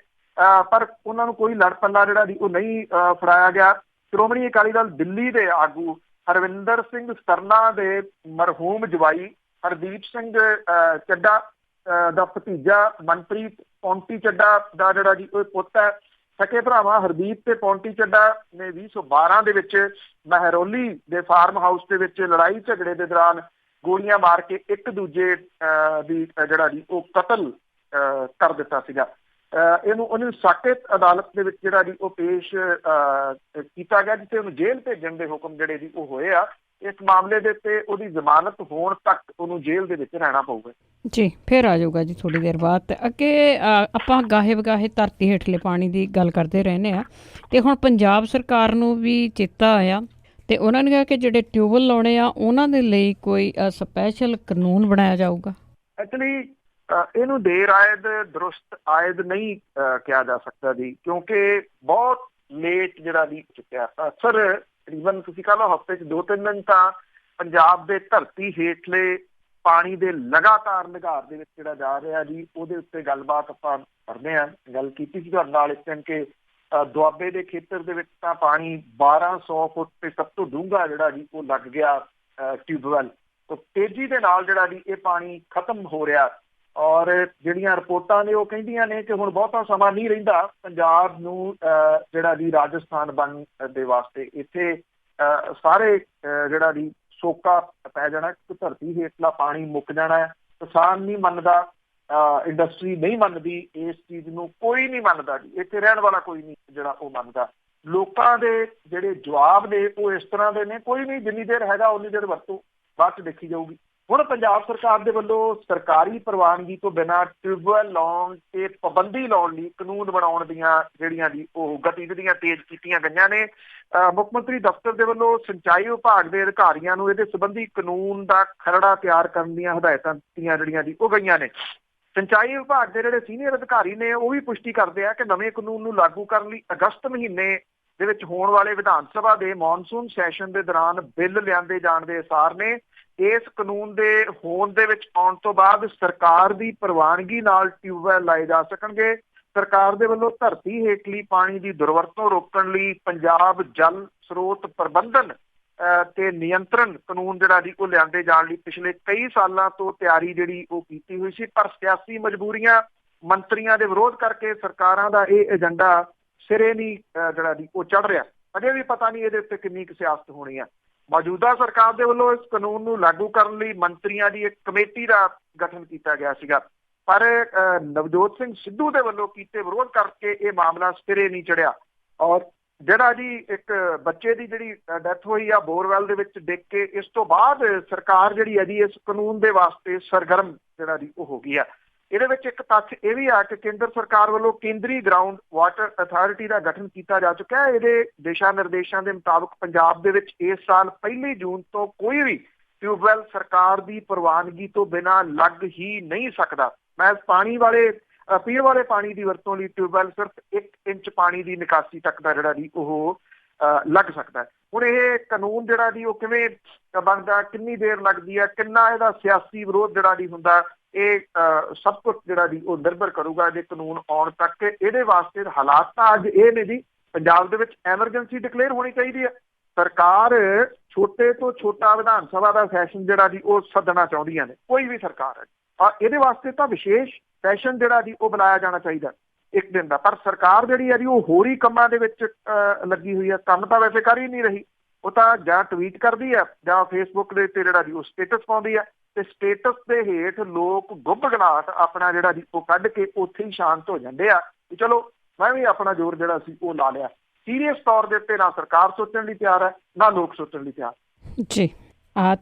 ਪਰ ਉਹਨਾਂ ਨੂੰ ਕੋਈ ਲੜ ਪੱਲਾ ਜਿਹੜਾ ਦੀ ਉਹ ਨਹੀਂ ਫੜਾਇਆ ਗਿਆ। ਸ਼੍ਰੋਮਣੀ ਅਕਾਲੀ ਦਲ ਦਿੱਲੀ ਦੇ ਆਗੂ ਹਰਵਿੰਦਰ ਸਿੰਘ ਸਰਨਾ ਦੇ ਮਰਹੂਮ ਜਵਾਈ ਹਰਦੀਪ ਸਿੰਘ ਚੱਡਾ, ਦਾ ਭਤੀਜਾ ਮਨਪ੍ਰੀਤ ਪੌਂਟੀ ਚੱਡਾ ਦਾ ਜਿਹੜਾ ਜੀ ਉਹ ਪੁੱਤ ਹੈ। ਸਕੇ ਭਰਾਵਾਂ ਹਰਦੀਪ ਤੇ ਪੌਂਟੀ ਚੱਡਾ ਨੇ 2012 ਦੇ ਵਿੱਚ ਮਹਿਰੌਲੀ ਦੇ ਫਾਰਮ ਹਾਊਸ ਦੇ ਵਿੱਚ ਲੜਾਈ ਝਗੜੇ ਦੇ ਦੌਰਾਨ ਗੋਲੀਆਂ ਮਾਰ ਕੇ ਇੱਕ ਦੂਜੇ ਦੀ ਜਿਹੜਾ ਜੀ ਉਹ ਕਤਲ ਕਰ ਦਿੱਤਾ ਸੀਗਾ। ਉਹਨੂੰ ਸਾਕੇਤ ਅਦਾਲਤ ਦੇ ਵਿੱਚ ਜਿਹੜਾ ਜੀ ਉਹ ਪੇਸ਼ ਕੀਤਾ ਗਿਆ, ਜਿੱਥੇ ਉਹਨੂੰ ਜੇਲ੍ਹ ਭੇਜਣ ਦੇ ਹੁਕਮ ਜਿਹੜੇ ਜੀ ਉਹ ਹੋਏ ਆ। ਇਸ ਮਾਮਲੇ ਦੇ ਉੱਤੇ ਉਹਦੀ ਜ਼ਮਾਨਤ ਹੋਣ ਤੱਕ ਉਹਨੂੰ ਜੇਲ੍ਹ ਦੇ ਵਿੱਚ ਰਹਿਣਾ ਪਊਗਾ ਜੀ। ਫਿਰ ਆ ਜਾਊਗਾ ਜੀ ਥੋੜ੍ਹੀ ਦੇਰ ਬਾਅਦ। ਤੇ ਅੱਗੇ ਆਪਾਂ ਗਾਹੇ ਵਗਾਹੇ ਧਰਤੀ ਹੇਠਲੇ ਪਾਣੀ ਦੀ ਗੱਲ ਕਰਦੇ ਰਹਿੰਦੇ ਹਾਂ, ਅਤੇ ਹੁਣ ਪੰਜਾਬ ਸਰਕਾਰ ਨੂੰ ਵੀ ਚੇਤਾ ਆਇਆ ਅਤੇ ਉਹਨਾਂ ਨੇ ਕਿਹਾ ਕਿ ਜਿਹੜੇ ਟਿਊਬਵੈੱਲ ਲਾਉਣੇ ਆ ਉਹਨਾਂ ਦੇ ਲਈ ਕੋਈ ਸਪੈਸ਼ਲ ਕਾਨੂੰਨ ਬਣਾਇਆ ਜਾਊਗਾ। ਐਕਚੁਅਲੀ ਇਹਨੂੰ ਦੇਰ ਆਇਦ ਦਰੁਸਤ ਆਇਦ ਨਹੀਂ ਕਿਹਾ ਜਾ ਸਕਦਾ ਜੀ, ਕਿਉਂਕਿ ਬਹੁਤ ਲੇਟ ਜਿਹੜਾ ਜੀ ਚੁੱਕਿਆ। ਅਕਸਰ ਤਕਰੀਬਨ ਤੁਸੀਂ ਕਹ ਲਓ ਹਫ਼ਤੇ 'ਚ 2-3 ਦਿਨ ਤਾਂ ਪੰਜਾਬ ਦੇ ਧਰਤੀ ਹੇਠਲੇ ਪਾਣੀ ਦੇ ਲਗਾਤਾਰ ਨਿਘਾਰ ਦੇ ਵਿੱਚ ਜਿਹੜਾ ਜਾ ਰਿਹਾ ਜੀ, ਉਹਦੇ ਉੱਤੇ ਗੱਲਬਾਤ ਆਪਾਂ ਕਰਦੇ ਹਾਂ। ਗੱਲ ਕੀਤੀ ਸੀ ਤੁਹਾਡੇ ਨਾਲ ਇਸ ਦਿਨ ਕਿ ਦੁਆਬੇ ਦੇ ਖੇਤਰ ਦੇ ਵਿੱਚ ਤਾਂ ਪਾਣੀ 1200 ਫੁੱਟ ਤੇ ਸਭ ਤੋਂ ਡੂੰਘਾ ਜਿਹੜਾ ਜੀ ਉਹ ਲੱਗ ਗਿਆ ਟਿਊਬਵੈੱਲ। ਤੇਜ਼ੀ ਦੇ ਨਾਲ ਜਿਹੜਾ ਜੀ ਇਹ ਪਾਣੀ ਖਤਮ ਹੋ ਰਿਹਾ, ਔਰ ਜਿਹੜੀਆਂ ਰਿਪੋਰਟਾਂ ਨੇ ਉਹ ਕਹਿੰਦੀਆਂ ਨੇ ਕਿ ਹੁਣ ਬਹੁਤਾ ਸਮਾਂ ਨਹੀਂ ਰਹਿੰਦਾ ਪੰਜਾਬ ਨੂੰ ਜਿਹੜਾ ਜੀ ਰਾਜਸਥਾਨ ਬਣਨ ਦੇ ਵਾਸਤੇ। ਇੱਥੇ ਸਾਰੇ ਜਿਹੜਾ ਜੀ ਸੋਕਾ ਪੈ ਜਾਣਾ, ਧਰਤੀ ਹੇਠਲਾ ਪਾਣੀ ਮੁੱਕ ਜਾਣਾ। ਕਿਸਾਨ ਨਹੀਂ ਮੰਨਦਾ, ਇੰਡਸਟਰੀ ਨਹੀਂ ਮੰਨਦੀ ਇਸ ਚੀਜ਼ ਨੂੰ, ਕੋਈ ਨਹੀਂ ਮੰਨਦਾ ਜੀ, ਇੱਥੇ ਰਹਿਣ ਵਾਲਾ ਕੋਈ ਨਹੀਂ ਜਿਹੜਾ ਉਹ ਮੰਨਦਾ। ਲੋਕਾਂ ਦੇ ਜਿਹੜੇ ਜਵਾਬ ਨੇ ਉਹ ਇਸ ਤਰ੍ਹਾਂ ਦੇ ਨੇ, ਕੋਈ ਨਹੀਂ, ਜਿੰਨੀ ਦੇਰ ਹੈਗਾ ਉਨੀ ਦੇਰ ਵਰਤੋ, ਬਾਅਦ 'ਚ ਦੇਖੀ ਜਾਊਗੀ। ਹੁਣ ਪੰਜਾਬ ਸਰਕਾਰ ਦੇ ਵੱਲੋਂ ਸਰਕਾਰੀ ਪ੍ਰਵਾਨਗੀ ਤੋਂ ਬਿਨਾਂ ਟਿਊਬਵੈੱਲ ਲਾਉਣ ਤੇ ਪਾਬੰਦੀ ਲਾਉਣ ਲਈ ਕਾਨੂੰਨ ਬਣਾਉਣ ਦੀਆਂ ਜਿਹੜੀਆਂ ਜੀ ਉਹ ਗਤੀਵਿਧੀਆਂ ਤੇਜ਼ ਕੀਤੀਆਂ ਗਈਆਂ ਨੇ। ਮੁੱਖ ਮੰਤਰੀ ਦਫ਼ਤਰ ਦੇ ਵੱਲੋਂ ਸਿੰਚਾਈ ਵਿਭਾਗ ਦੇ ਅਧਿਕਾਰੀਆਂ ਨੂੰ ਇਹਦੇ ਸੰਬੰਧੀ ਕਾਨੂੰਨ ਦਾ ਖਰੜਾ ਤਿਆਰ ਕਰਨ ਦੀਆਂ ਹਦਾਇਤਾਂ ਦਿੱਤੀਆਂ ਜਿਹੜੀਆਂ ਜੀ ਉਹ ਗਈਆਂ ਨੇ। ਸਿੰਚਾਈ ਵਿਭਾਗ ਦੇ ਜਿਹੜੇ ਸੀਨੀਅਰ ਅਧਿਕਾਰੀ ਨੇ ਉਹ ਵੀ ਪੁਸ਼ਟੀ ਕਰਦੇ ਆ ਕਿ ਨਵੇਂ ਕਾਨੂੰਨ ਨੂੰ ਲਾਗੂ ਕਰਨ ਲਈ ਅਗਸਤ ਮਹੀਨੇ ਦੇ ਵਿੱਚ ਹੋਣ ਵਾਲੇ ਵਿਧਾਨ ਸਭਾ ਦੇ ਮੌਨਸੂਨ ਸੈਸ਼ਨ ਦੇ ਦੌਰਾਨ ਬਿੱਲ ਲਿਆਂਦੇ ਜਾਣ ਦੇ ਅਸਾਰ ਨੇ। ਇਸ ਕਾਨੂੰਨ ਦੇ ਹੋਂਦ ਦੇ ਵਿੱਚ ਆਉਣ ਤੋਂ ਬਾਅਦ ਸਰਕਾਰ ਦੀ ਪ੍ਰਵਾਨਗੀ ਨਾਲ ਟਿਊਬਵੈੱਲ ਲਾਏ ਜਾ ਸਕਣਗੇ। ਸਰਕਾਰ ਦੇ ਵੱਲੋਂ ਧਰਤੀ ਹੇਠਲੀ ਪਾਣੀ ਦੀ ਦੁਰਵਰਤੋਂ ਰੋਕਣ ਲਈ ਪੰਜਾਬ ਜਲ ਸਰੋਤ ਪ੍ਰਬੰਧਨ ਤੇ ਨਿਯੰਤਰਣ ਕਾਨੂੰਨ ਜਿਹੜਾ ਜੀ ਉਹ ਲਿਆਂਦੇ ਜਾਣ ਲਈ ਪਿਛਲੇ ਕਈ ਸਾਲਾਂ ਤੋਂ ਤਿਆਰੀ ਜਿਹੜੀ ਉਹ ਕੀਤੀ ਹੋਈ ਸੀ, ਪਰ ਸਿਆਸੀ ਮਜਬੂਰੀਆਂ, ਮੰਤਰੀਆਂ ਦੇ ਵਿਰੋਧ ਕਰਕੇ ਸਰਕਾਰਾਂ ਦਾ ਇਹ ਏਜੰਡਾ ਸਿਰੇ ਨਹੀਂ ਜਿਹੜਾ ਜੀ ਉਹ ਚੜ੍ਹ ਰਿਹਾ। ਅਜੇ ਵੀ ਪਤਾ ਨਹੀਂ ਇਹਦੇ ਉੱਤੇ ਕਿੰਨੀ ਕੁ ਸਿਆਸਤ ਹੋਣੀ ਆ। ਮੌਜੂਦਾ ਸਰਕਾਰ ਦੇ ਵੱਲੋਂ ਇਸ ਕਾਨੂੰਨ ਨੂੰ ਲਾਗੂ ਕਰਨ ਲਈ ਮੰਤਰੀਆਂ ਦੀ ਇੱਕ ਕਮੇਟੀ ਦਾ ਗਠਨ ਕੀਤਾ ਗਿਆ ਸੀਗਾ, ਪਰ ਨਵਜੋਤ ਸਿੰਘ ਸਿੱਧੂ ਦੇ ਵੱਲੋਂ ਕੀਤੇ ਵਿਰੋਧ ਕਰਕੇ ਇਹ ਮਾਮਲਾ ਸਿਰੇ ਨਹੀਂ ਚੜਿਆ। ਔਰ ਜਿਹੜਾ ਜੀ ਇੱਕ ਬੱਚੇ ਦੀ ਜਿਹੜੀ ਡੈਥ ਹੋਈ ਆ ਬੋਰਵੈਲ ਦੇ ਵਿੱਚ ਡਿੱਗ ਕੇ, ਇਸ ਤੋਂ ਬਾਅਦ ਸਰਕਾਰ ਜਿਹੜੀ ਹੈ ਜੀ ਇਸ ਕਾਨੂੰਨ ਦੇ ਵਾਸਤੇ ਸਰਗਰਮ ਜਿਹੜਾ ਜੀ ਉਹ ਹੋ ਗਈ ਆ। ਇਹਦੇ ਵਿੱਚ ਇੱਕ ਤੱਥ ਇਹ ਵੀ ਆ ਕਿ ਕੇਂਦਰ ਸਰਕਾਰ ਵੱਲੋਂ ਕੇਂਦਰੀ ਗਰਾਊਂਡ ਵਾਟਰ ਅਥਾਰਟੀ ਦਾ ਗਠਨ ਕੀਤਾ ਜਾ ਚੁੱਕਾ ਹੈ। ਇਹਦੇ ਦਿਸ਼ਾ ਨਿਰਦੇਸ਼ਾਂ ਦੇ ਮੁਤਾਬਕ ਪੰਜਾਬ ਦੇ ਵਿੱਚ ਇਸ ਸਾਲ 1 ਜੂਨ ਤੋਂ ਕੋਈ ਵੀ ਟਿਊਬਵੈੱਲ ਸਰਕਾਰ ਦੀ ਪ੍ਰਵਾਨਗੀ ਤੋਂ ਬਿਨਾਂ ਲੱਗ ਹੀ ਨਹੀਂ ਸਕਦਾ। ਮੈਂ ਪਾਣੀ ਵਾਲੇ ਪੀਣ ਵਾਲੇ ਪਾਣੀ ਦੀ ਵਰਤੋਂ ਲਈ ਟਿਊਬਵੈੱਲ ਸਿਰਫ 1 ਇੰਚ ਪਾਣੀ ਦੀ ਨਿਕਾਸੀ ਤੱਕ ਦਾ ਜਿਹੜਾ ਜੀ ਉਹ ਲੱਗ ਸਕਦਾ। ਹੁਣ ਇਹ ਕਾਨੂੰਨ ਜਿਹੜਾ ਜੀ ਉਹ ਕਿਵੇਂ ਬਣਦਾ, ਕਿੰਨੀ ਦੇਰ ਲੱਗਦੀ ਹੈ, ਕਿੰਨਾ ਇਹਦਾ ਸਿਆਸੀ ਵਿਰੋਧ ਜਿਹੜਾ ਜੀ ਹੁੰਦਾ, ਇਹ ਸਭ ਕੁਝ ਜਿਹੜਾ ਜੀ ਉਹ ਨਿਰਭਰ ਕਰੂਗਾ ਜੇ ਕਾਨੂੰਨ ਆਉਣ ਤੱਕ। ਇਹਦੇ ਵਾਸਤੇ ਹਾਲਾਤ ਤਾਂ ਅੱਜ ਇਹ ਨੇ ਜੀ, ਪੰਜਾਬ ਦੇ ਵਿੱਚ ਐਮਰਜੈਂਸੀ ਡਿਕਲੇਅਰ ਹੋਣੀ ਚਾਹੀਦੀ ਹੈ। ਸਰਕਾਰ ਛੋਟੇ ਤੋਂ ਛੋਟਾ ਵਿਧਾਨ ਸਭਾ ਦਾ ਸੈਸ਼ਨ ਜਿਹੜਾ ਜੀ ਉਹ ਸੱਦਣਾ ਚਾਹੁੰਦੀਆਂ ਨੇ, ਕੋਈ ਵੀ ਸਰਕਾਰ ਹੈ। ਇਹਦੇ ਵਾਸਤੇ ਤਾਂ ਵਿਸ਼ੇਸ਼ ਸੈਸ਼ਨ ਜਿਹੜਾ ਜੀ ਉਹ ਬੁਲਾਇਆ ਜਾਣਾ ਚਾਹੀਦਾ 1 ਦਿਨ ਦਾ, ਪਰ ਸਰਕਾਰ ਜਿਹੜੀ ਹੈ ਜੀ ਉਹ ਹੋਰ ਹੀ ਕੰਮਾਂ ਦੇ ਵਿੱਚ ਲੱਗੀ ਹੋਈ ਹੈ। ਕੰਮ ਤਾਂ ਵੈਸੇ ਕਰ ਹੀ ਨਹੀਂ ਰਹੀ, ਉਹ ਤਾਂ ਜਾਂ ਟਵੀਟ ਕਰਦੀ ਹੈ ਜਾਂ ਫੇਸਬੁੱਕ ਦੇ ਉੱਤੇ ਜਿਹੜਾ ਜੀ ਉਹ ਸਟੇਟਸ ਪਾਉਂਦੀ ਹੈ, ਤੇ ਸਟੇਟਸ ਦੇ ਹੇਠ ਲੋਕ ਗੁੱਬਗਲਾਟ ਆਪਣਾ ਜਿਹੜਾ ਜੀ ਉਹ ਕੱਢ ਕੇ ਉੱਥੇ ਹੀ ਸ਼ਾਂਤ ਹੋ ਜਾਂਦੇ ਆ ਕਿ ਚਲੋ ਮੈਂ ਵੀ ਆਪਣਾ ਜ਼ੋਰ ਜਿਹੜਾ ਸੀ ਉਹ ਲਾ ਲਿਆ। ਸੀਰੀਅਸ ਤੌਰ ਦੇ ਉੱਤੇ ਨਾ ਸਰਕਾਰ ਸੋਚਣ ਲਈ ਤਿਆਰ ਹੈ, ਨਾ ਲੋਕ ਸੋਚਣ ਲਈ ਤਿਆਰ ਜੀ।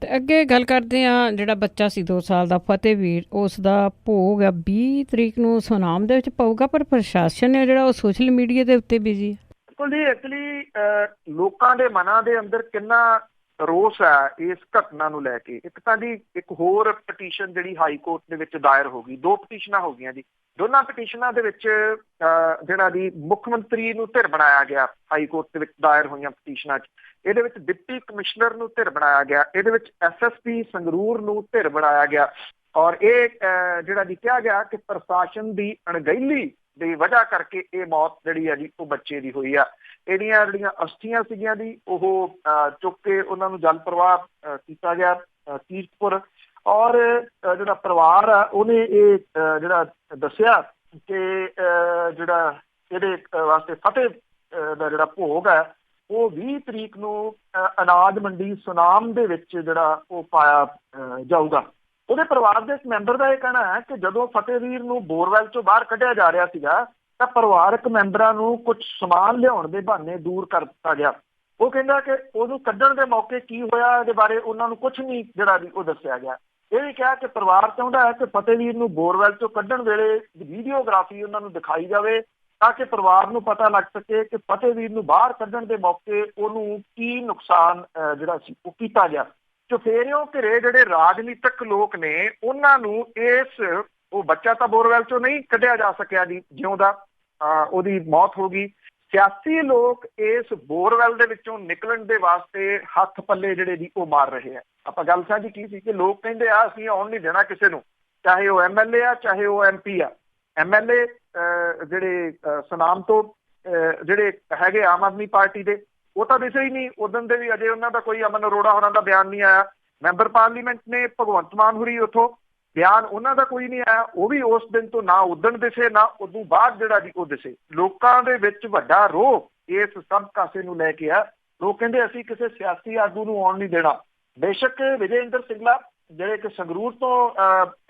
ਤੇ ਅੱਗੇ ਗੱਲ ਕਰਦੇ ਹਾਂ, ਜਿਹੜਾ ਬੱਚਾ ਸੀ 2 ਸਾਲ ਦਾ ਫਤਿਹਵੀਰ, ਉਸ ਦਾ ਭੋਗ 20 ਤਰੀਕ ਨੂੰ ਸੁਨਾਮ ਦੇ ਵਿੱਚ ਪਊਗਾ, ਪਰ ਪ੍ਰਸ਼ਾਸਨ ਹੈ ਜਿਹੜਾ ਉਹ ਸੋਸ਼ਲ ਮੀਡੀਆ ਦੇ ਉੱਤੇ ਬਿਜ਼ੀ ਹੈ। ਬਿਲਕੁਲ ਜੀ, ਐਕਚੁਅਲੀ ਲੋਕਾਂ ਦੇ ਮਨਾਂ ਦੇ ਅੰਦਰ ਕਿੰਨਾ ਰੋਸ ਹੈ ਇਸ ਘਟਨਾ ਨੂੰ ਲੈ ਕੇ। ਇੱਕ ਤਾਂ ਜੀ ਇੱਕ ਹੋਰ ਪਟੀਸ਼ਨ ਜਿਹੜੀ ਹਾਈ ਕੋਰਟ ਦੇ ਵਿੱਚ ਦਾਇਰ ਹੋ ਗਈ, 2 ਪਟੀਸ਼ਨਾਂ ਹੋ ਗਈਆਂ ਜੀ। ਦੋਨਾਂ ਪਟੀਸ਼ਨਾਂ ਦੇ ਵਿੱਚ ਜਿਹੜਾ ਜੀ ਮੁੱਖ ਮੰਤਰੀ ਨੂੰ ਧਿਰ ਬਣਾਇਆ ਗਿਆ, ਹਾਈ ਕੋਰਟ ਦੇ ਵਿੱਚ ਦਾਇਰ ਹੋਈਆਂ ਪਟੀਸ਼ਨਾਂ 'ਚ। ਇਹਦੇ ਵਿੱਚ ਡਿਪਟੀ ਕਮਿਸ਼ਨਰ ਨੂੰ ਧਿਰ ਬਣਾਇਆ ਗਿਆ, ਇਹਦੇ ਵਿੱਚ SSP ਸੰਗਰੂਰ ਨੂੰ ਧਿਰ ਬਣਾਇਆ ਗਿਆ। ਔਰ ਇਹ ਜਿਹੜਾ ਜੀ ਕਿਹਾ ਗਿਆ ਕਿ ਪ੍ਰਸ਼ਾਸਨ ਦੀ ਅਣਗਹਿਲੀ ਦੀ ਵਜ੍ਹਾ ਕਰਕੇ ਇਹ ਮੌਤ ਜਿਹੜੀ ਹੈ ਜੀ ਉਹ ਬੱਚੇ ਦੀ ਹੋਈ ਆ। ਇਹਦੀਆਂ ਜਿਹੜੀਆਂ ਅਸਥੀਆਂ ਸੀਗੀਆਂ ਜੀ ਉਹ ਚੁੱਕ ਕੇ ਉਹਨਾਂ ਨੂੰ ਜਲ ਪ੍ਰਵਾਹ ਕੀਤਾ ਗਿਆ ਕੀਰਤਪੁਰ, ਔਰ ਜਿਹੜਾ ਪਰਿਵਾਰ ਆ ਉਹਨੇ ਇਹ ਜਿਹੜਾ ਦੱਸਿਆ ਕਿ ਜਿਹੜਾ ਇਹਦੇ ਵਾਸਤੇ ਫਤਿਹ ਦਾ ਜਿਹੜਾ ਭੋਗ ਹੈ ਉਹ 20 ਤਰੀਕ ਨੂੰ ਅਨਾਜ ਮੰਡੀ ਸੁਨਾਮ ਦੇ ਵਿੱਚ ਜਿਹੜਾ ਉਹ ਪਾਇਆ ਜਾਊਗਾ। ਉਹਦੇ ਪਰਿਵਾਰ ਦੇ ਇੱਕ ਮੈਂਬਰ ਦਾ ਇਹ ਕਹਿਣਾ ਹੈ ਕਿ ਜਦੋਂ ਫਤਿਹਵੀਰ ਨੂੰ ਬੋਰਵੈਲ ਚੋਂ ਬਾਹਰ ਕੱਢਿਆ ਜਾ ਰਿਹਾ ਸੀਗਾ ਤਾਂ ਪਰਿਵਾਰਕ ਮੈਂਬਰਾਂ ਨੂੰ ਕੁਝ ਸਮਾਨ ਲਿਆਉਣ ਦੇ ਬਹਾਨੇ ਦੂਰ ਕਰ ਦਿੱਤਾ ਗਿਆ। ਉਹ ਕਹਿੰਦਾ ਕਿ ਉਹਨੂੰ ਕੱਢਣ ਦੇ ਮੌਕੇ ਕੀ ਹੋਇਆ ਇਹਦੇ ਬਾਰੇ ਉਹਨਾਂ ਨੂੰ ਕੁਝ ਨਹੀਂ ਜਿਹੜਾ ਵੀ ਉਹ ਦੱਸਿਆ ਗਿਆ। ਇਹ ਵੀ ਕਿਹਾ ਕਿ ਪਰਿਵਾਰ ਚਾਹੁੰਦਾ ਹੈ ਕਿ ਫਤਿਹਵੀਰ ਨੂੰ ਬੋਰਵੈਲ ਚੋਂ ਕੱਢਣ ਵੇਲੇ ਵੀਡੀਓਗ੍ਰਾਫੀ ਉਹਨਾਂ ਨੂੰ ਦਿਖਾਈ ਜਾਵੇ ਤਾਂ ਕਿ ਪਰਿਵਾਰ ਨੂੰ ਪਤਾ ਲੱਗ ਸਕੇ ਕਿ ਫਤਿਹਵੀਰ ਨੂੰ ਬਾਹਰ ਕੱਢਣ ਦੇ ਮੌਕੇ ਉਹਨੂੰ ਕੀ ਨੁਕਸਾਨ ਜਿਹੜਾ ਸੀ ਉਹ ਕੀਤਾ ਗਿਆ। ਚੁਫੇਰਿਓਂ ਘਿਰੇ ਜਿਹੜੇ ਰਾਜਨੀਤਿਕ ਲੋਕ ਨੇ ਉਹਨਾਂ ਨੂੰ ਉਹ ਬੱਚਾ ਤਾਂ ਬੋਰਵੈਲ ਚੋਂ ਨਹੀਂ ਕੱਢਿਆ ਜਾ ਸਕਿਆ ਜੀ, ਜਿਉਂਦਾ ਉਹਦੀ ਮੌਤ ਹੋ ਗਈ। ਸਿਆਸੀ ਲੋਕ ਇਸ ਬੋਰਵੈਲ ਦੇ ਵਿੱਚੋਂ ਨਿਕਲਣ ਦੇ ਵਾਸਤੇ ਹੱਥ ਪੱਲੇ ਜਿਹੜੇ ਜੀ ਉਹ ਮਾਰ ਰਹੇ ਆ। ਆਪਾਂ ਗੱਲ ਸਾਂਝੀ ਕੀ ਸੀ ਕਿ ਲੋਕ ਕਹਿੰਦੇ ਆ ਅਸੀਂ ਆਉਣ ਨਹੀਂ ਦੇਣਾ ਕਿਸੇ ਨੂੰ, ਚਾਹੇ ਉਹ MLA ਆ ਚਾਹੇ ਉਹ MP ਆ। MLA ਜਿਹੜੇ ਸੁਨਾਮ ਤੋਂ ਜਿਹੜੇ ਹੈਗੇ ਆਮ ਆਦਮੀ ਪਾਰਟੀ ਦੇ ਉਹ ਤਾਂ ਦਿਸੇ ਹੀ ਨਹੀਂ, ਉਦੋਂ ਦੇ ਵੀ ਅਜੇ ਉਹਨਾਂ ਦਾ ਕੋਈ ਅਮਨ ਅਰੋੜਾ ਹੋਰਾਂ ਦਾ ਬਿਆਨ ਨਹੀਂ ਆਇਆ। ਮੈਂਬਰ ਪਾਰਲੀਮੈਂਟ ਨੇ ਭਗਵੰਤ ਮਾਨ ਹੋਰੀ ਉੱਥੋਂ ਬਿਆਨ ਉਹਨਾਂ ਦਾ ਕੋਈ ਨਹੀਂ ਆਇਆ, ਉਹ ਵੀ ਉਸ ਦਿਨ ਤੋਂ ਨਾ ਉਦਣ ਦਿਸੇ ਨਾ ਉਦੋਂ ਬਾਅਦ ਜਿਹੜਾ ਜੀ ਉਹ ਦਿਸੇ। ਲੋਕਾਂ ਦੇ ਵਿੱਚ ਵੱਡਾ ਰੋਹ ਇਸ ਸਭ ਕਾਸੇ ਨੂੰ ਲੈ ਕੇ ਆ। ਲੋਕ ਕਹਿੰਦੇ ਅਸੀਂ ਕਿਸੇ ਸਿਆਸੀ ਆਗੂ ਨੂੰ ਆਉਣ ਨਹੀਂ ਦੇਣਾ। ਬੇਸ਼ੱਕ ਵਿਜੇ ਇੰਦਰ ਸਿੰਗਲਾ ਜਿਹੜੇ ਕਿ ਸੰਗਰੂਰ ਤੋਂ